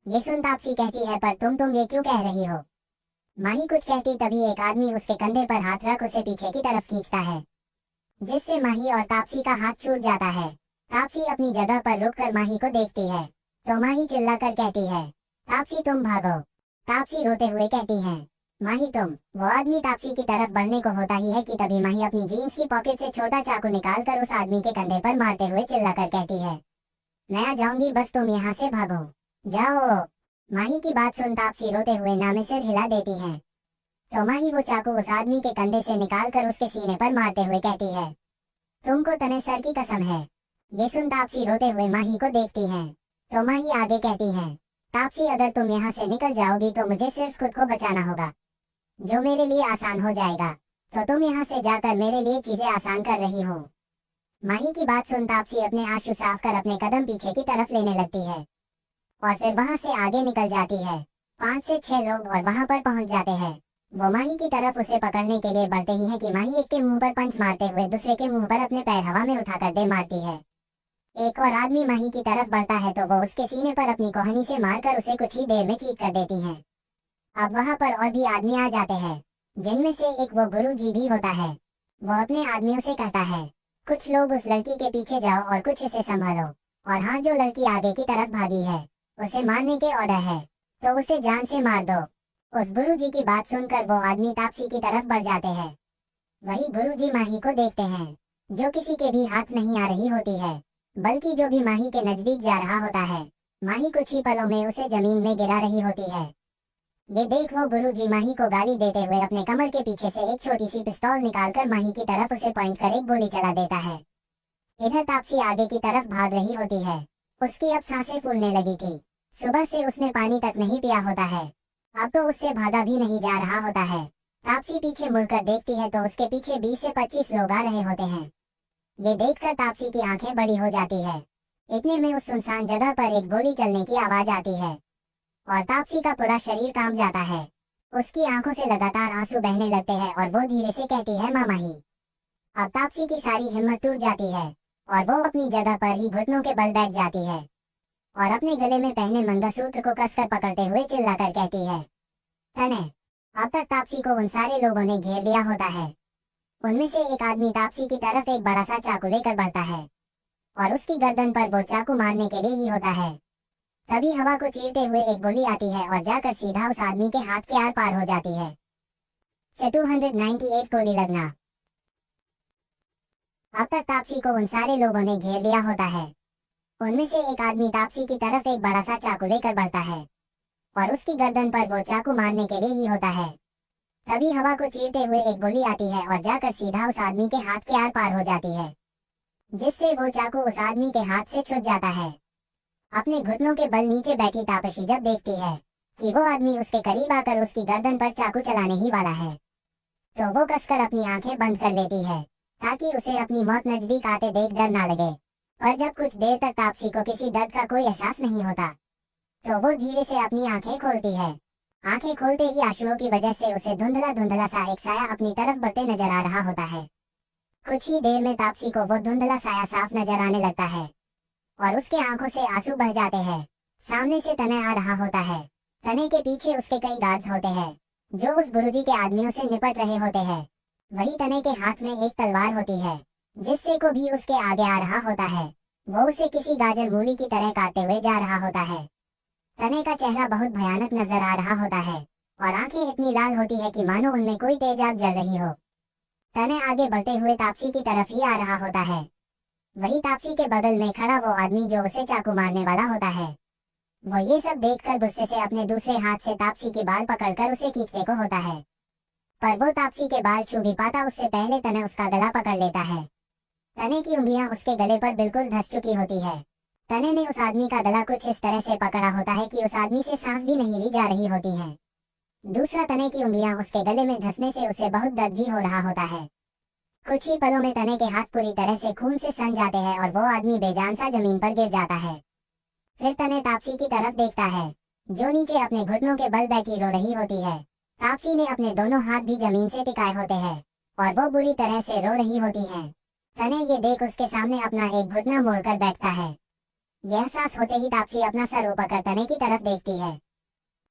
ये सुन तापसी कहती है, पर तुम ये क्यों कह रही हो। माही कुछ कहती तभी एक आदमी उसके कंधे पर हाथ रख उसे पीछे की तरफ खींचता है, जिससे माही और तापसी का हाथ छूट जाता है। तापसी अपनी जगह पर रुककर माही को देखती है तो माही चिल्लाकर कहती है, तापसी तुम भागो। तापसी रोते हुए कहती है, माही तुम। वो आदमी तापसी की तरफ बढ़ने को होता ही है कि तभी माही अपनी जीन्स की पॉकेट से छोटा चाकू निकालकर उस आदमी के कंधे पर मारते हुए चिल्लाकर कहती है, मैं आ जाऊंगी, बस तुम यहाँ से भागो, जाओ। माही की बात सुन तापसी रोते हुए नामे सिर हिला देती है तो माही वो चाकू उस आदमी के कंधे से निकालकर उसके सीने पर मारते हुए कहती है, तुमको तने सर की कसम है। ये सुन तापसी रोते हुए माही को देखती है तो माही आगे कहती है, तापसी अगर तुम यहाँ से निकल जाओगी तो मुझे सिर्फ खुद को बचाना होगा, जो मेरे लिए आसान हो जाएगा, तो तुम यहाँ से जाकर मेरे लिए चीजें आसान कर रही हो। माही की बात सुन तापसी अपने आंसू साफ कर अपने कदम पीछे की तरफ लेने लगती है और फिर वहां से आगे निकल जाती है। 5 से 6 लोग और वहां पर पहुंच जाते हैं। वो माही की तरफ उसे पकड़ने के लिए बढ़ते ही है कि माही एक के मुंह पर पंच मारते हुए दूसरे के मुंह पर अपने पैर हवा में उठाकर दे मारती है। एक और आदमी माही की तरफ बढ़ता है तो वो उसके सीने पर अपनी कोहनी से मारकर उसे कुछ ही देर में चीट कर देती है। अब वहां पर और भी आदमी आ जाते हैं, जिनमें से एक वो गुरुजी भी होता है। वो अपने आदमियों से कहता है, कुछ लोग उस लड़की के पीछे जाओ और कुछ इसे संभालो, और हाँ जो लड़की आगे की तरफ भागी है उसे मारने के ऑर्डर है, तो उसे जान से मार दो। उस गुरुजी की बात सुनकर वो आदमी तापसी की तरफ बढ़ जाते हैं। वही गुरुजी माही को देखते हैं, जो किसी के भी हाथ नहीं आ रही होती है, बल्कि जो भी माही के नजदीक जा रहा होता है, माही कुछ ही पलों में उसे जमीन में गिरा रही होती है। ये देख वो गुरुजी माही को गाली देते हुए अपने कमर के पीछे से एक छोटी सी पिस्तौल निकालकर माही की तरफ उसे पॉइंट कर एक गोली चला देता है। इधर तापसी आगे की तरफ भाग रही होती है। उसकी अब सांसें फूलने लगी थी। सुबह से उसने पानी तक नहीं पिया होता है, अब तो उससे भागा भी नहीं जा रहा होता है। तापसी पीछे मुड़कर देखती है तो उसके पीछे 20 से 25 लोग आ रहे होते हैं। ये देखकर तापसी की आंखें बड़ी हो जाती है। इतने में उस सुनसान जगह पर एक गोली चलने की आवाज आती है और तापसी का पूरा शरीर कांप जाता है। उसकी आंखों से लगातार आंसू बहने लगते हैं और वो धीरे से कहती है, मामा ही। अब तापसी की सारी हिम्मत टूट जाती है और वो अपनी जगह पर ही घुटनों के बल बैठ जाती है और अपने गले में पहने मंगलसूत्र को कसकर पकड़ते हुए चिल्लाकर कहती है, तने। अब तक तापसी को उन सारे लोगों ने घेर लिया होता है। उनमें से एक आदमी तापसी की तरफ एक बड़ा सा चाकू लेकर बढ़ता है और उसकी गर्दन पर वो चाकू मारने के लिए ही होता है। तभी हवा को चीरते हुए एक गोली आती है और जाकर सीधा उस आदमी के हाथ के आर पार हो जाती है। 298 गोली लगना। अब तक तापसी को उन सारे लोगों ने घेर लिया होता है। उनमें से एक आदमी तापसी की तरफ एक बड़ा सा चाकू लेकर बढ़ता है और उसकी गर्दन पर वो चाकू मारने के लिए ही होता है। तभी हवा को चीरते हुए एक गोली आती है और जाकर सीधा उस आदमी के हाथ के आर पार हो जाती है, जिससे वो चाकू उस आदमी के हाथ से छूट जाता है। अपने घुटनों के बल नीचे बैठी तापसी जब देखती है कि वो आदमी उसके करीब आकर उसकी गर्दन पर चाकू चलाने ही वाला है, तो वो कसकर अपनी आंखें बंद कर लेती है ताकि उसे अपनी मौत नजदीक आते देख डर ना लगे। पर जब कुछ देर तक तापसी को किसी दर्द का कोई एहसास नहीं होता, तो वो धीरे से अपनी आंखें खोलती है। आंखें खोलते ही आंसुओं की वजह से उसे धुंधला धुंधला सा एक साया अपनी तरफ बढ़ते नजर आ रहा होता है। कुछ ही देर में तापसी को वो धुंधला साया साफ नजर आने लगता है और उसके आंखों से आंसू बह जाते हैं। सामने से तने आ रहा होता है। तने के पीछे उसके कई गार्ड्स होते हैं जो उस गुरुजी के आदमियों से निपट रहे होते हैं। वही तने के हाथ में एक तलवार होती है, जिससे को भी उसके आगे आ रहा होता है। वो उसे किसी गाजर मूली की तरह काटते हुए जा रहा होता है। तने का चेहरा बहुत भयानक नजर आ रहा होता है और आंखें इतनी लाल होती है कि मानो उनमें कोई तेज आग जल रही हो। तने आगे बढ़ते हुए तापसी की तरफ ही आ रहा होता है। वही तापसी के बगल में खड़ा वो आदमी जो उसे चाकू मारने वाला होता है। वो ये सब देखकर गुस्से से अपने दूसरे हाथ से तापसी की बाल पकड़कर उसे खींचने को होता है, पर वो तापसी के बाल छू भी पाता उससे पहले तने उसका गला पकड़ लेता है। तने की उंगलियां उसके गले पर बिल्कुल धंस चुकी होती है। तने ने उस आदमी का गला कुछ इस तरह से पकड़ा होता है कि उस आदमी से सांस भी नहीं ली जा रही होती है। दूसरा, तने की उंगलियां उसके गले में धंसने से उसे बहुत दर्द भी हो रहा होता है। कुछ ही पलों में तने के हाथ पूरी तरह से खून से सन जाते हैं और वो आदमी बेजान सा जमीन पर गिर जाता है। फिर तने तापसी की तरफ देखता है, जो नीचे अपने घुटनों के बल बैठी रो रही होती है। तापसी ने अपने दोनों हाथ भी जमीन से टिकाए होते हैं और वो बुरी तरह से रो रही होती है। तने ये देख उसके सामने अपना एक घुटना मोड़कर बैठता है। यह एहसास होते ही तापसी अपना सर ऊपर कर तने की तरफ देखती है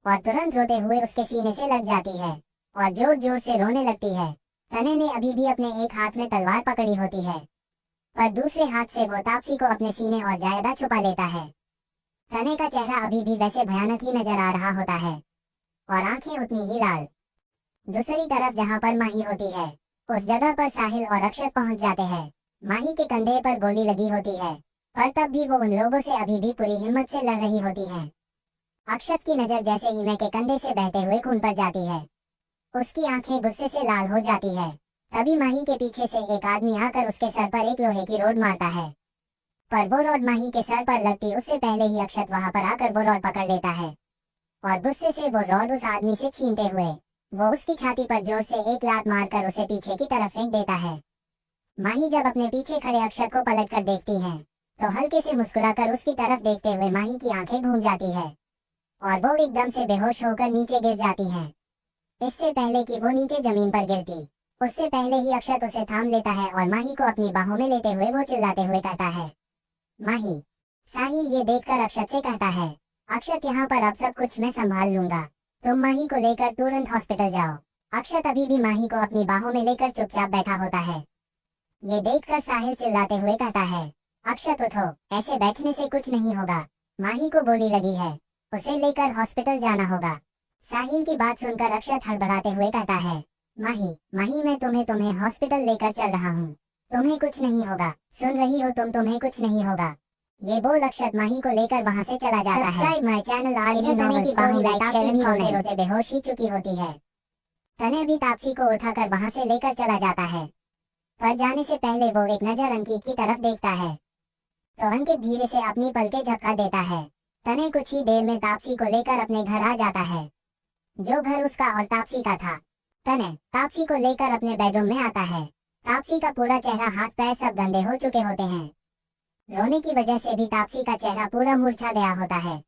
और तुरंत रोते हुए उसके सीने से लग जाती है और जोर जोर से रोने लगती है। तने ने अभी भी अपने एक हाथ में तलवार पकड़ी होती है, पर दूसरे हाथ से वो तापसी को अपने सीने और ज्यादा छुपा लेता है। तने का चेहरा अभी भी वैसे भयानक ही नजर आ रहा होता है और आंखें उतनी ही लाल। दूसरी तरफ जहाँ पर माही होती है, उस जगह पर साहिल और अक्षत पहुंच जाते हैं। माही के कंधे पर गोली लगी होती है, पर तब भी वो उन लोगों से अभी भी पूरी हिम्मत से लड़ रही होती है। अक्षत की नजर जैसे ही मैं के कंधे से बहते हुए खून पर जाती है, उसकी आंखें गुस्से से लाल हो जाती है। तभी माही के पीछे से एक आदमी आकर उसके सर पर एक लोहे की रोड मारता है, पर वो रोड माही के सर पर लगती उससे पहले ही अक्षत वहां पर आकर वो रोड पकड़ लेता है और गुस्से से वो रॉड उस आदमी से छीनते हुए वो उसकी छाती पर जोर से एक लात मारकर उसे पीछे की तरफ फेंक देता है। माही जब अपने पीछे खड़े अक्षत को पलट कर देखती है तो हल्के से मुस्कुराकर उसकी तरफ देखते हुए माही की आंखें घूम जाती है और वो एकदम से बेहोश होकर नीचे गिर जाती है। इससे पहले कि वो नीचे जमीन पर गिरती, उससे पहले ही अक्षत उसे थाम लेता है और माही को अपनी बाहों में लेते हुए वो चिल्लाते हुए कहता है, माही। साहिल ये देखकर अक्षत से कहता है, अक्षत यहाँ पर अब सब कुछ मैं संभाल लूंगा, तुम माही को लेकर तुरंत हॉस्पिटल जाओ। अक्षत अभी भी माही को अपनी बाहों में लेकर चुपचाप बैठा होता है। ये देखकर साहिल चिल्लाते हुए कहता है, अक्षत उठो, ऐसे बैठने से कुछ नहीं होगा, माही को गोली लगी है, उसे लेकर हॉस्पिटल जाना होगा। साहिल की बात सुनकर अक्षत हड़बड़ाते हुए कहता है, माही माही मैं तुम्हें हॉस्पिटल लेकर चल रहा हूँ, तुम्हें कुछ नहीं होगा, सुन रही हो तुम, तुम्हें कुछ नहीं होगा। ये बोल अक्षत माही को लेकर वहाँ से चला जाता है। सब्सक्राइब माय चैनल आरजे तने की बाहों में तापसी भी रोते रोते बेहोश ही चुकी होती है। तने भी तापसी को उठाकर वहाँ से लेकर चला जाता है, पर जाने से पहले वो एक नजर अंकित की तरफ देखता है तो अंकित धीरे से अपनी पलकें झपका देता है। तने कुछ ही देर में तापसी को लेकर अपने घर आ जाता है, जो घर उसका और तापसी का था। तने तापसी को लेकर अपने बेडरूम में आता है। तापसी का पूरा चेहरा, हाथ पैर सब गंदे हो चुके होते हैं। रोने की वजह से भी तापसी का चेहरा पूरा मुरझा गया होता है।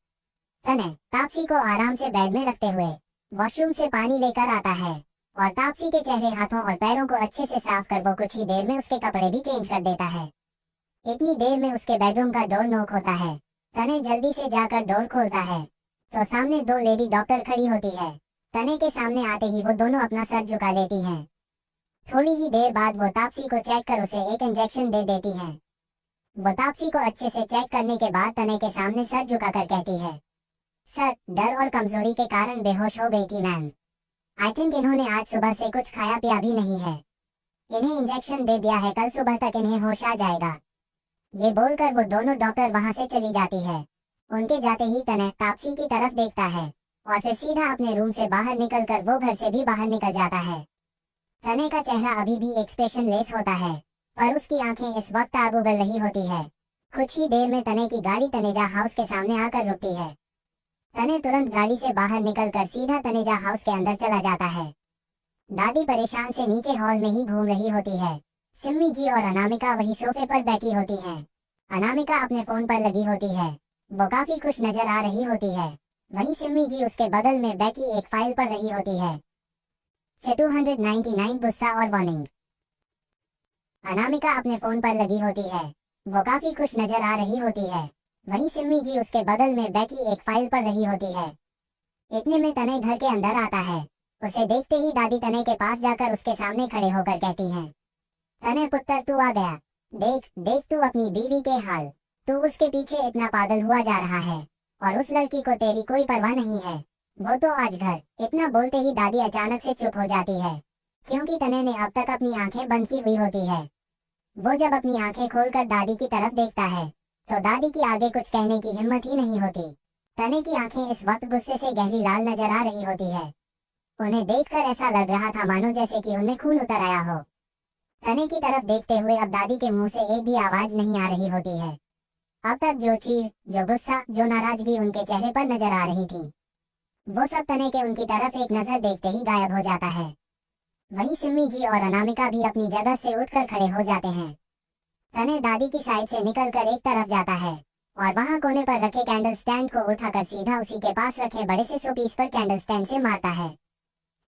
तने तापसी को आराम से बेड में रखते हुए वॉशरूम से पानी लेकर आता है और तापसी के चेहरे, हाथों और पैरों को अच्छे से साफ कर वो कुछ ही देर में उसके कपड़े भी चेंज कर देता है। इतनी देर में उसके बेडरूम का डोर नॉक होता है। तने जल्दी से जाकर डोर खोलता है तो सामने दो लेडी डॉक्टर खड़ी होती है। तने के सामने आते ही वो दोनों अपना सर झुका लेती हैं। थोड़ी ही देर बाद वो तापसी को चेक कर उसे एक इंजेक्शन दे देती हैं। वो तापसी को अच्छे से चेक करने के बाद तने के सामने सर झुकाकर कहती है, सर डर और कमजोरी के कारण बेहोश हो गई थी मैम। आई थिंक इन्होंने आज सुबह से कुछ खाया पिया भी नहीं है। इन्हें इंजेक्शन दे दिया है, कल सुबह तक इन्हें होश आ जाएगा। ये बोलकर वो दोनों डॉक्टर वहां से चली जाती है। उनके जाते ही तने तापसी की तरफ देखता है और फिर सीधा अपने रूम से बाहर निकलकर वो घर से भी बाहर निकल जाता है। तने का चेहरा अभी भी एक्सप्रेशनलेस होता है, पर उसकी आंखें इस वक्त आग उगल रही होती है। कुछ ही देर में तने की गाड़ी तनेजा हाउस के सामने आकर रुकती है। तने तुरंत गाड़ी से बाहर निकलकर सीधा तनेजा हाउस के अंदर चला जाता है। दादी परेशान से नीचे हॉल में ही घूम रही होती है। सिम्मी जी और अनामिका वही सोफे पर बैठी होती हैं। अनामिका अपने फोन पर लगी होती है, वो काफी खुश नजर आ रही होती है। वहीं सिम्मी जी उसके बगल में बैठी एक फाइल पढ़ रही होती है। 299 गुस्सा और वार्निंग। अनामिका अपने फोन पर लगी होती है, वो काफी खुश नजर आ रही होती है। वहीं सिम्मी जी उसके बगल में बैठी एक फाइल पढ़ रही होती है। इतने में तने घर के अंदर आता है। उसे देखते ही दादी तने के पास जाकर उसके सामने खड़े होकर कहती हैं, तने पुत्र तू आ गया, देख देख तू अपनी बीवी के हाल, तू उसके पीछे इतना पागल हुआ जा रहा है और उस लड़की को तेरी कोई परवाह नहीं है। वो तो आज घर, इतना बोलते ही दादी अचानक से चुप हो जाती है, क्योंकि तने ने अब तक अपनी आंखें बंद की हुई होती है। वो जब अपनी आंखें खोलकर दादी की तरफ देखता है तो दादी की आगे कुछ कहने की हिम्मत ही नहीं होती। तने की आंखें इस वक्त गुस्से से गहरी लाल नजर आ रही होती है। उन्हें देखकर ऐसा लग रहा था मानो जैसे कि उनमें खून उतर आया हो। तने की तरफ देखते हुए अब दादी के मुंह से एक भी आवाज नहीं आ रही होती है। अब तक जो चीड़, जो गुस्सा, जो नाराजगी उनके चेहरे पर नजर आ रही थी, वो सब तने के उनकी तरफ एक नजर देखते ही गायब हो जाता है। वहीं सिम्मी जी और अनामिका भी अपनी जगह से उठकर खड़े हो जाते हैं। तने दादी की साइड से निकलकर एक तरफ जाता है और वहां कोने पर रखे कैंडल स्टैंड को उठाकर सीधा उसी के पास रखे बड़े से शोपीस पर कैंडल स्टैंड से मारता है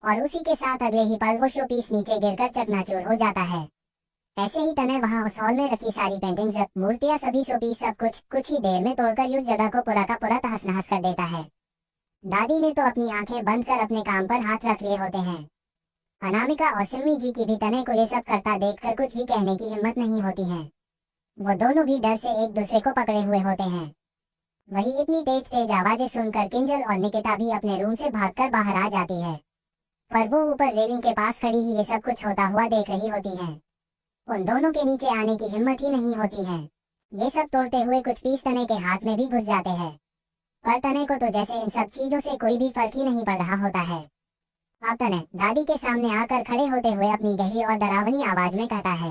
और उसी के साथ अगले ही पल वो शोपीस नीचे गिरकर चकनाचूर हो जाता है। ऐसे ही तने वहां उस हॉल में रखी सारी पेंटिंग्स, मूर्तियां, सभी शोपीस सब कुछ ही देर में तोड़कर उस जगह को पूरा का पूरा तहस नहस कर देता है। दादी ने तो अपनी आंखें बंद कर अपने काम पर हाथ रख लिए होते हैं। अनामिका और सिम्मी जी की भी तने को ये सब करता देखकर कुछ भी कहने की हिम्मत नहीं होती है। वो दोनों भी डर से एक दूसरे को पकड़े हुए होते हैं। वही इतनी तेज तेज आवाजें सुनकर किंजल और निकिता भी अपने रूम से भागकर बाहर आ जाती है, पर वो ऊपर रेलिंग के पास खड़ी ही ये सब कुछ होता हुआ देख रही होती है। उन दोनों के नीचे आने की हिम्मत ही नहीं होती है। ये सब तोड़ते हुए कुछ पीस तने के हाथ में भी घुस जाते हैं, पर तने को तो जैसे इन सब चीजों से कोई भी फर्क ही नहीं पड़ रहा होता है। अब तने दादी के सामने आकर खड़े होते हुए अपनी गहरी और डरावनी आवाज में कहता है,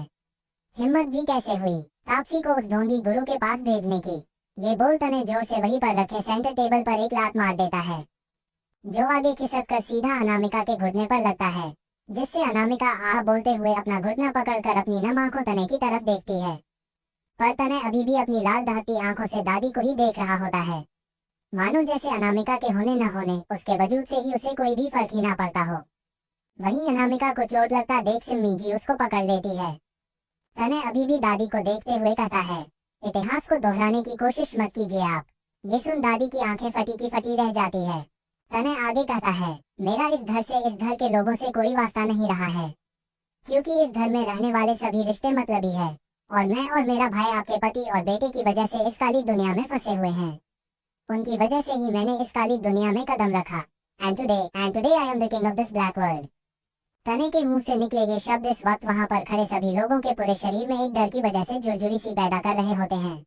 हिम्मत भी कैसे हुई तापसी को उस ढोंगी गुरु के पास भेजने की। ये बोल तने जोर से वहीं पर रखे सेंटर टेबल पर एक लात मार देता है, जो आगे खिसक कर सीधा अनामिका के घुटने पर लगता है, जिससे अनामिका आ बोलते हुए अपना घुटना पकड़कर अपनी नम आंखों तने की तरफ देखती है। पर तने अभी भी अपनी लाल दहकती आंखों से दादी को ही देख रहा होता है, मानो जैसे अनामिका के होने न होने, उसके वजूद से ही उसे कोई भी फर्क ही ना पड़ता हो। वहीं अनामिका को चोट लगता देख सिम्मी जी उसको पकड़ लेती है। तने अभी भी दादी को देखते हुए कहता है, इतिहास को दोहराने की कोशिश मत कीजिए आप। ये सुन दादी की आंखें फटी की फटी रह जाती है। तने आगे कहता है, मेरा इस घर से, इस घर के लोगों से कोई वास्ता नहीं रहा है, क्योंकि इस घर में रहने वाले सभी रिश्ते मतलबी है और मैं और मेरा भाई आपके पति और बेटे की वजह से इस काली दुनिया में फंसे हुए हैं। उनकी वजह से ही मैंने इस काली दुनिया में कदम रखा। And today I am the king of this black world. तने के मुंह से निकले ये शब्द इस वक्त वहां पर खड़े सभी लोगों के पूरे शरीर में एक डर की वजह से झुरझुरी सी पैदा कर रहे होते हैं।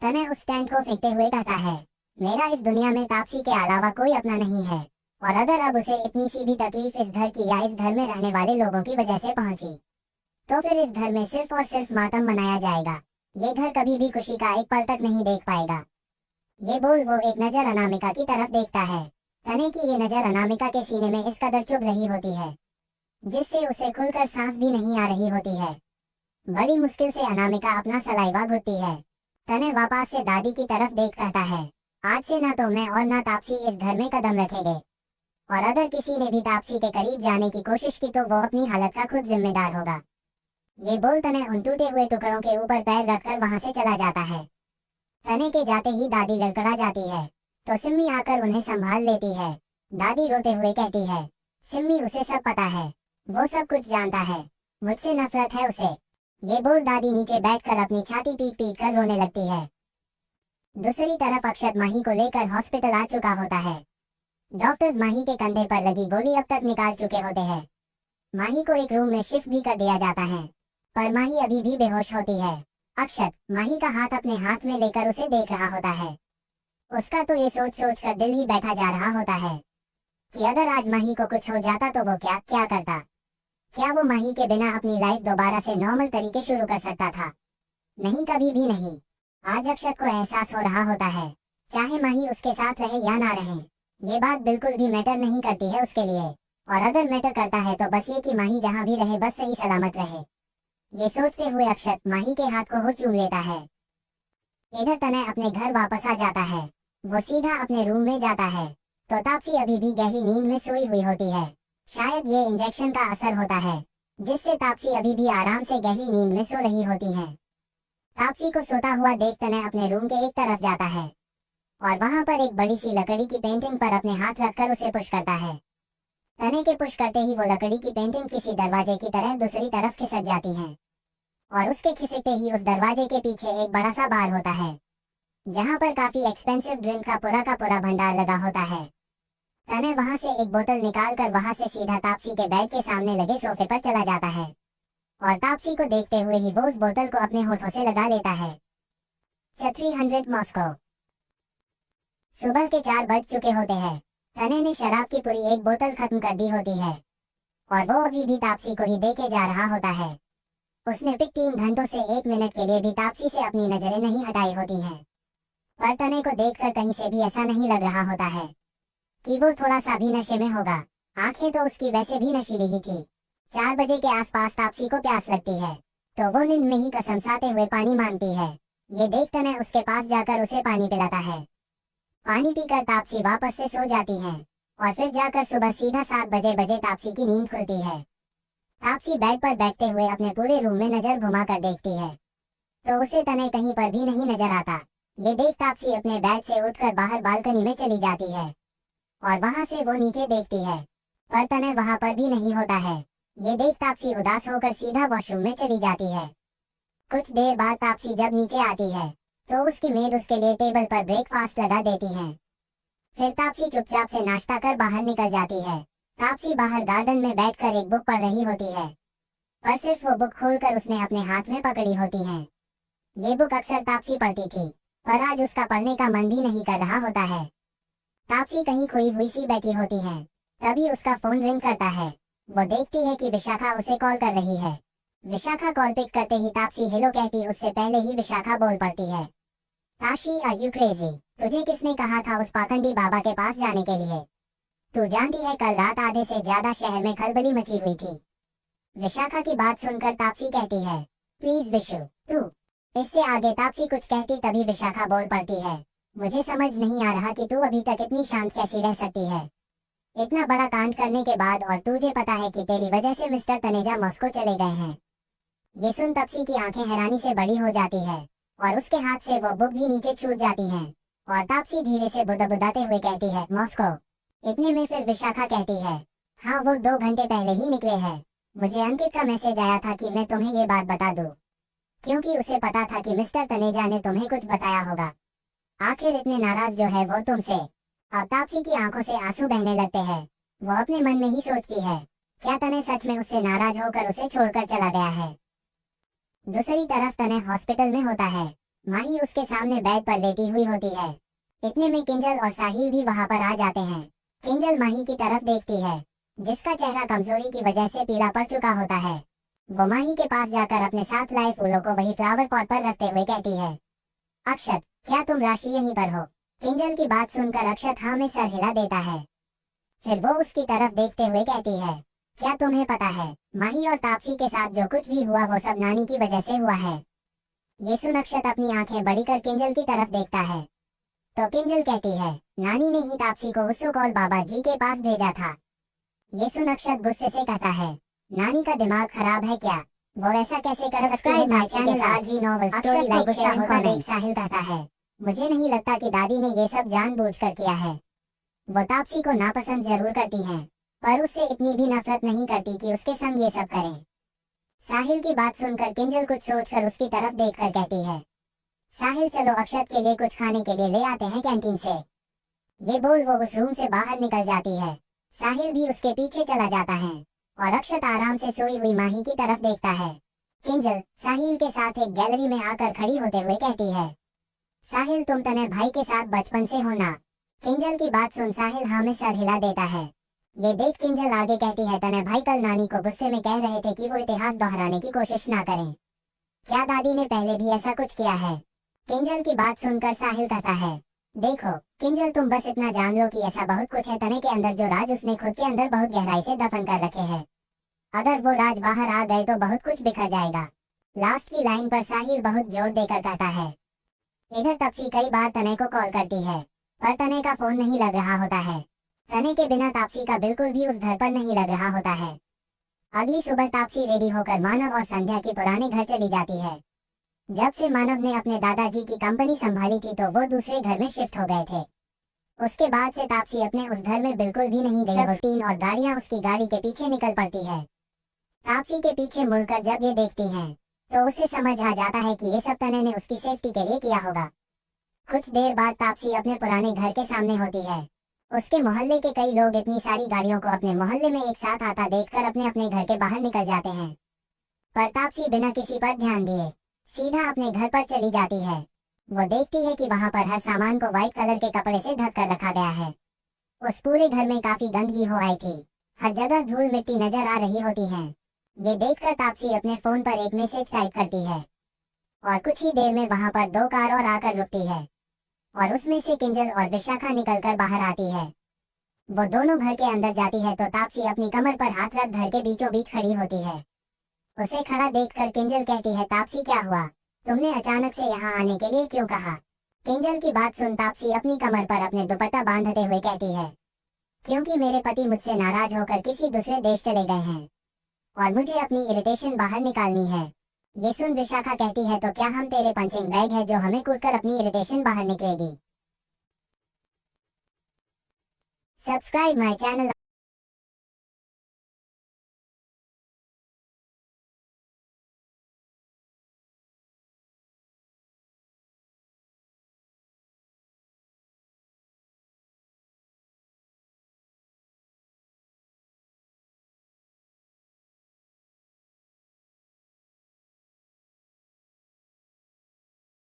तने उस स्टैंड को फेंकते हुए कहता है, मेरा इस दुनिया में तापसी के अलावा कोई अपना नहीं है, और अगर अब उसे इतनी सी भी तकलीफ इस घर की या इस घर में रहने वाले लोगों की वजह से पहुंची, तो फिर इस घर में सिर्फ और सिर्फ मातम मनाया जाएगा। ये घर कभी भी खुशी का एक पल तक नहीं देख पाएगा। ये बोल वो एक नजर अनामिका की तरफ देखता है। तने की ये नजर अनामिका के सीने में इस कदर चुभ रही होती है, जिससे उसे खुलकर सांस भी नहीं आ रही होती है। बड़ी मुश्किल से अनामिका अपना सलाइवा घुटती है। तने वापस से दादी की तरफ देख कहता है, आज से ना तो मैं और ना तापसी इस घर में कदम रखेंगे, और अगर किसी ने भी तापसी के करीब जाने की कोशिश की तो वो अपनी हालत का खुद जिम्मेदार होगा। ये बोल तने उन टूटे हुए टुकड़ों के ऊपर पैर रखकर वहां से चला जाता है। तने के जाते ही दादी लड़खड़ा जाती है, तो सिम्मी आकर उन्हें संभाल लेती है। दादी रोते हुए कहती है, सिम्मी उसे सब पता है, वो सब कुछ जानता है, मुझसे नफरत है उसे। ये बोल दादी नीचे बैठकर अपनी छाती पीट पीट कर रोने लगती है। दूसरी तरफ अक्षत माही को लेकर हॉस्पिटल आ चुका होता है। डॉक्टर्स माही के कंधे पर लगी गोली अब तक निकाल चुके होते हैं। माही को एक रूम में शिफ्ट भी कर दिया जाता है, पर माही अभी भी बेहोश होती है। अक्षत माही का हाथ अपने हाथ में लेकर उसे देख रहा होता है। उसका तो ये सोच सोच कर दिल ही बैठा जा रहा होता है कि अगर आज माही को कुछ हो जाता तो वो क्या क्या करता। क्या वो माही के बिना अपनी लाइफ दोबारा से नॉर्मल तरीके शुरू कर सकता था? नहीं, कभी भी नहीं। आज अक्षत को एहसास हो रहा होता है, चाहे माही उसके साथ रहे या ना रहे, ये बात बिल्कुल भी मैटर नहीं करती है उसके लिए, और अगर मैटर करता है तो बस ये कि माही जहाँ भी रहे बस सही सलामत रहे। ये सोचते हुए अक्षत माही के हाथ को हो चूम लेता है। इधर तनय अपने घर वापस आ जाता है। वो सीधा अपने रूम में जाता है तो तापसी अभी भी गहरी नींद में सोई हुई होती है। शायद ये इंजेक्शन का असर होता है, जिससे तापसी अभी भी आराम से गहरी नींद में सो रही होती है। तापसी को सोता हुआ देख तनय अपने रूम के एक तरफ जाता है और वहां पर एक बड़ी सी लकड़ी की पेंटिंग पर अपने हाथ रखकर उसे पुश करता है। तने के पुश करते ही वो लकड़ी की पेंटिंग किसी दरवाजे की तरह दूसरी तरफ खिसक जाती है, और उसके खिसकते ही उस दरवाजे के पीछे एक बड़ा सा बार होता है, जहां पर काफी एक्सपेंसिव ड्रिंक का पूरा भंडार लगा होता है। तने वहां से एक बोतल निकालकर वहां से सीधा तापसी के बेड के सामने लगे सोफे पर चला जाता है और तापसी को देखते हुए ही वो उस बोतल को अपने होठों से लगा लेता है। 300 मॉस्को। सुबह के 4 बज चुके होते हैं। तने ने शराब की पूरी एक बोतल खत्म कर दी होती है और वो अभी भी तापसी को ही देखे जा रहा होता है। उसने पिक 3 घंटों से 1 मिनट के लिए भी तापसी से अपनी नजरें नहीं हटाई होती हैं। पर तने को देखकर कहीं से भी ऐसा नहीं लग रहा होता है कि वो थोड़ा सा भी नशे में होगा। आंखें तो उसकी वैसे भी नशीली ही थी। 4 बजे के आसपास तापसी को प्यास लगती है तो वो नींद में ही कसमसाते हुए पानी मांगती है। ये देख तने उसके पास जाकर उसे पानी पिलाता है। पानी पीकर तापसी वापस से सो जाती है और फिर जाकर सुबह सीधा 7 बजे तापसी की नींद खुलती है। तापसी बेड पर बैठते हुए अपने पूरे रूम में नजर घुमाकर देखती है तो उसे तने कहीं पर भी नहीं नजर आता। ये देख तापसी अपने बेड से उठकर बाहर बालकनी में चली जाती है और वहां से वो नीचे देखती है पर तने वहां पर भी नहीं होता है। ये देख तापसी उदास होकर सीधा वॉशरूम में चली जाती है। कुछ देर बाद तापसी जब नीचे आती है तो उसकी मेड उसके लिए टेबल पर ब्रेकफास्ट लगा देती है। फिर तापसी चुपचाप से नाश्ता कर बाहर निकल जाती है। तापसी बाहर गार्डन में बैठकर एक बुक पढ़ रही होती है पर सिर्फ वो बुक खोलकर उसने अपने हाथ में पकड़ी होती है। ये बुक अक्सर तापसी पढ़ती थी पर आज उसका पढ़ने का मन भी नहीं कर रहा होता है। तापसी कहीं खोई हुई सी बैठी होती है। तभी उसका फोन रिंग करता है। वो देखती है कि विशाखा उसे कॉल कर रही है। विशाखा कॉल पिक करते ही तापसी हेलो कहती उससे पहले ही विशाखा बोल पड़ती है, ताशी आर यू क्रेजी? तुझे किसने कहा था उस पाखंडी बाबा के पास जाने के लिए? तू जानती है कल रात आधे से ज्यादा शहर में खलबली मची हुई थी। विशाखा की बात सुनकर तापसी कहती है, प्लीज विशु तू। इससे आगे तापसी कुछ कहती तभी विशाखा बोल पड़ती है, मुझे समझ नहीं आ रहा कि तू अभी तक इतनी शांत कैसी रह सकती है, इतना बड़ा कांड करने के बाद। और तुझे पता है कि तेरी वजह से मिस्टर तनेजा मॉस्को चले गए हैं। ये सुन तापसी की आंखें हैरानी से बड़ी हो जाती है और उसके हाथ से वो बुक भी नीचे छूट जाती है और तापसी धीरे से बुदबुदाते हुए कहती है, मॉस्को। इतने में फिर विशाखा कहती है, हाँ वो 2 घंटे पहले ही निकले हैं। मुझे अंकित का मैसेज आया था कि मैं तुम्हें ये बात बता दूं, क्योंकि उसे पता था कि मिस्टर तनेजा ने तुम्हें कुछ बताया होगा। आखिर इतने नाराज जो है वो तुमसे। अब तापसी की आंखों से आंसू बहने लगते हैं। वो अपने मन में ही सोचती है, क्या तने सच में उससे नाराज होकर उसे छोड़कर चला गया है। दूसरी तरफ तने हॉस्पिटल में होता है। माही उसके सामने बेड पर लेटी हुई होती है। इतने में किंजल और साहिल भी वहां पर आ जाते हैं। किंजल माही की तरफ देखती है जिसका चेहरा कमजोरी की वजह से पीला पड़ चुका होता है। वो माही के पास जाकर अपने साथ लाए फूलों को वही फ्लावर पॉट पर रखते हुए कहती है, अक्षत क्या तुम राशि यहीं पर हो? किंजल की बात सुनकर अक्षत हाँ में सर हिला देता है। फिर वो उसकी तरफ देखते हुए कहती है, क्या तुम्हें पता है माही और तापसी के साथ जो कुछ भी हुआ वो सब नानी की वजह से हुआ है? ये सुन अक्षत अपनी आंखें बड़ी कर किंजल की तरफ देखता है तो किंजल कहती है, नानी ने ही तापसी को उस कॉल बाबा जी के पास भेजा था। ये सुन अक्षत गुस्से से कहता है, नानी का दिमाग खराब है क्या? वो ऐसा कैसे कर सकती है? My channel RG novel story like share comment. Sahil कहता है, मुझे नहीं लगता कि दादी ने ये सब जानबूझकर किया है। वो तापसी को नापसंद जरूर करती हैं, पर उससे इतनी भी नफरत नहीं करती कि उसके संग ये सब करें। साहिल की बात सुनकर किंजल कुछ सोचकर उसकी तरफ देखकर कहती है, साहिल चलो अक्षत के लिए कुछ खाने के लिए ले आते हैं कैंटीन से। ये बोल वो उस रूम से बाहर निकल जाती है। साहिल भी उसके पीछे चला जाता है और अक्षत आराम से सोई हुई माही की तरफ देखता है। किंजल साहिल के साथ एक गैलरी में आकर खड़ी होते हुए कहती है, साहिल तुम तने भाई के साथ बचपन से हो ना? किंजल की बात सुन साहिल हाँ में सर हिला देता है। ये देख किंजल आगे कहती है, तने भाई कल नानी को गुस्से में कह रहे थे कि वो इतिहास दोहराने की कोशिश ना करें। क्या दादी ने पहले भी ऐसा कुछ किया है? किंजल की बात सुनकर साहिल कहता है, देखो किंजल तुम बस इतना जान लो कि ऐसा बहुत कुछ है तने के अंदर जो राज उसने खुद के अंदर बहुत गहराई से दफन कर रखे हैं। अगर वो राज बाहर आ गए तो बहुत कुछ बिखर जाएगा। लास्ट की लाइन पर साहिल बहुत जोर देकर कहता है। इधर तापसी कई बार तने को कॉल करती है पर तने का फोन नहीं लग रहा होता है। तने के बिना तापसी का बिल्कुल भी उस घर पर नहीं लग रहा होता है। अगली सुबह तापसी रेडी होकर मानव और संध्या के पुराने घर चली जाती है। जब से मानव ने अपने दादाजी की कंपनी संभाली थी तो वो दूसरे घर में शिफ्ट हो गए थे। उसके बाद से तापसी अपने उस घर में बिल्कुल भी नहीं गई होती और गाड़ियां उसकी गाड़ी के पीछे निकल पड़ती है। तापसी के पीछे मुड़कर जब ये देखती हैं तो उसे समझ आ जाता है कि ये सब तने ने उसकी सेफ्टी के लिए किया होगा। कुछ देर बाद तापसी अपने पुराने घर के सामने होती है। उसके मोहल्ले के कई लोग इतनी सारी गाड़ियों को अपने मोहल्ले में एक साथ आता देखकर अपने अपने घर के बाहर निकल जाते हैं। पर तापसी बिना किसी पर ध्यान दिए सीधा अपने घर पर चली जाती है। वो देखती है कि वहां पर हर सामान को व्हाइट कलर के कपड़े से ढक कर रखा गया है। उस पूरे घर में काफी गंदगी हो आई थी, हर जगह धूल मिट्टी नजर आ रही होती है। ये देखकर तापसी अपने फोन पर एक मैसेज टाइप करती है और कुछ ही देर में वहां पर 2 कार और आकर रुकती है और उसमें से किंजल और विशाखा निकलकर बाहर आती है। वो दोनों घर के अंदर जाती है तो तापसी अपनी कमर पर हाथ रख घर के बीचों बीच खड़ी होती है। उसे खड़ा देखकर किंजल कहती है, तापसी क्या हुआ, तुमने अचानक से यहाँ आने के लिए क्यों कहा? किंजल की बात सुन तापसी अपनी कमर पर अपने दुपट्टा बांधते हुए कहती है, क्योंकि मेरे पति मुझसे नाराज होकर किसी दूसरे देश चले गए हैं और मुझे अपनी इरिटेशन बाहर निकालनी है। ये सुन विशाखा कहती है, तो क्या हम तेरे पंचिंग बैग है जो हमें कूटकर अपनी इरिटेशन बाहर निकलेगी? Subscribe my channel.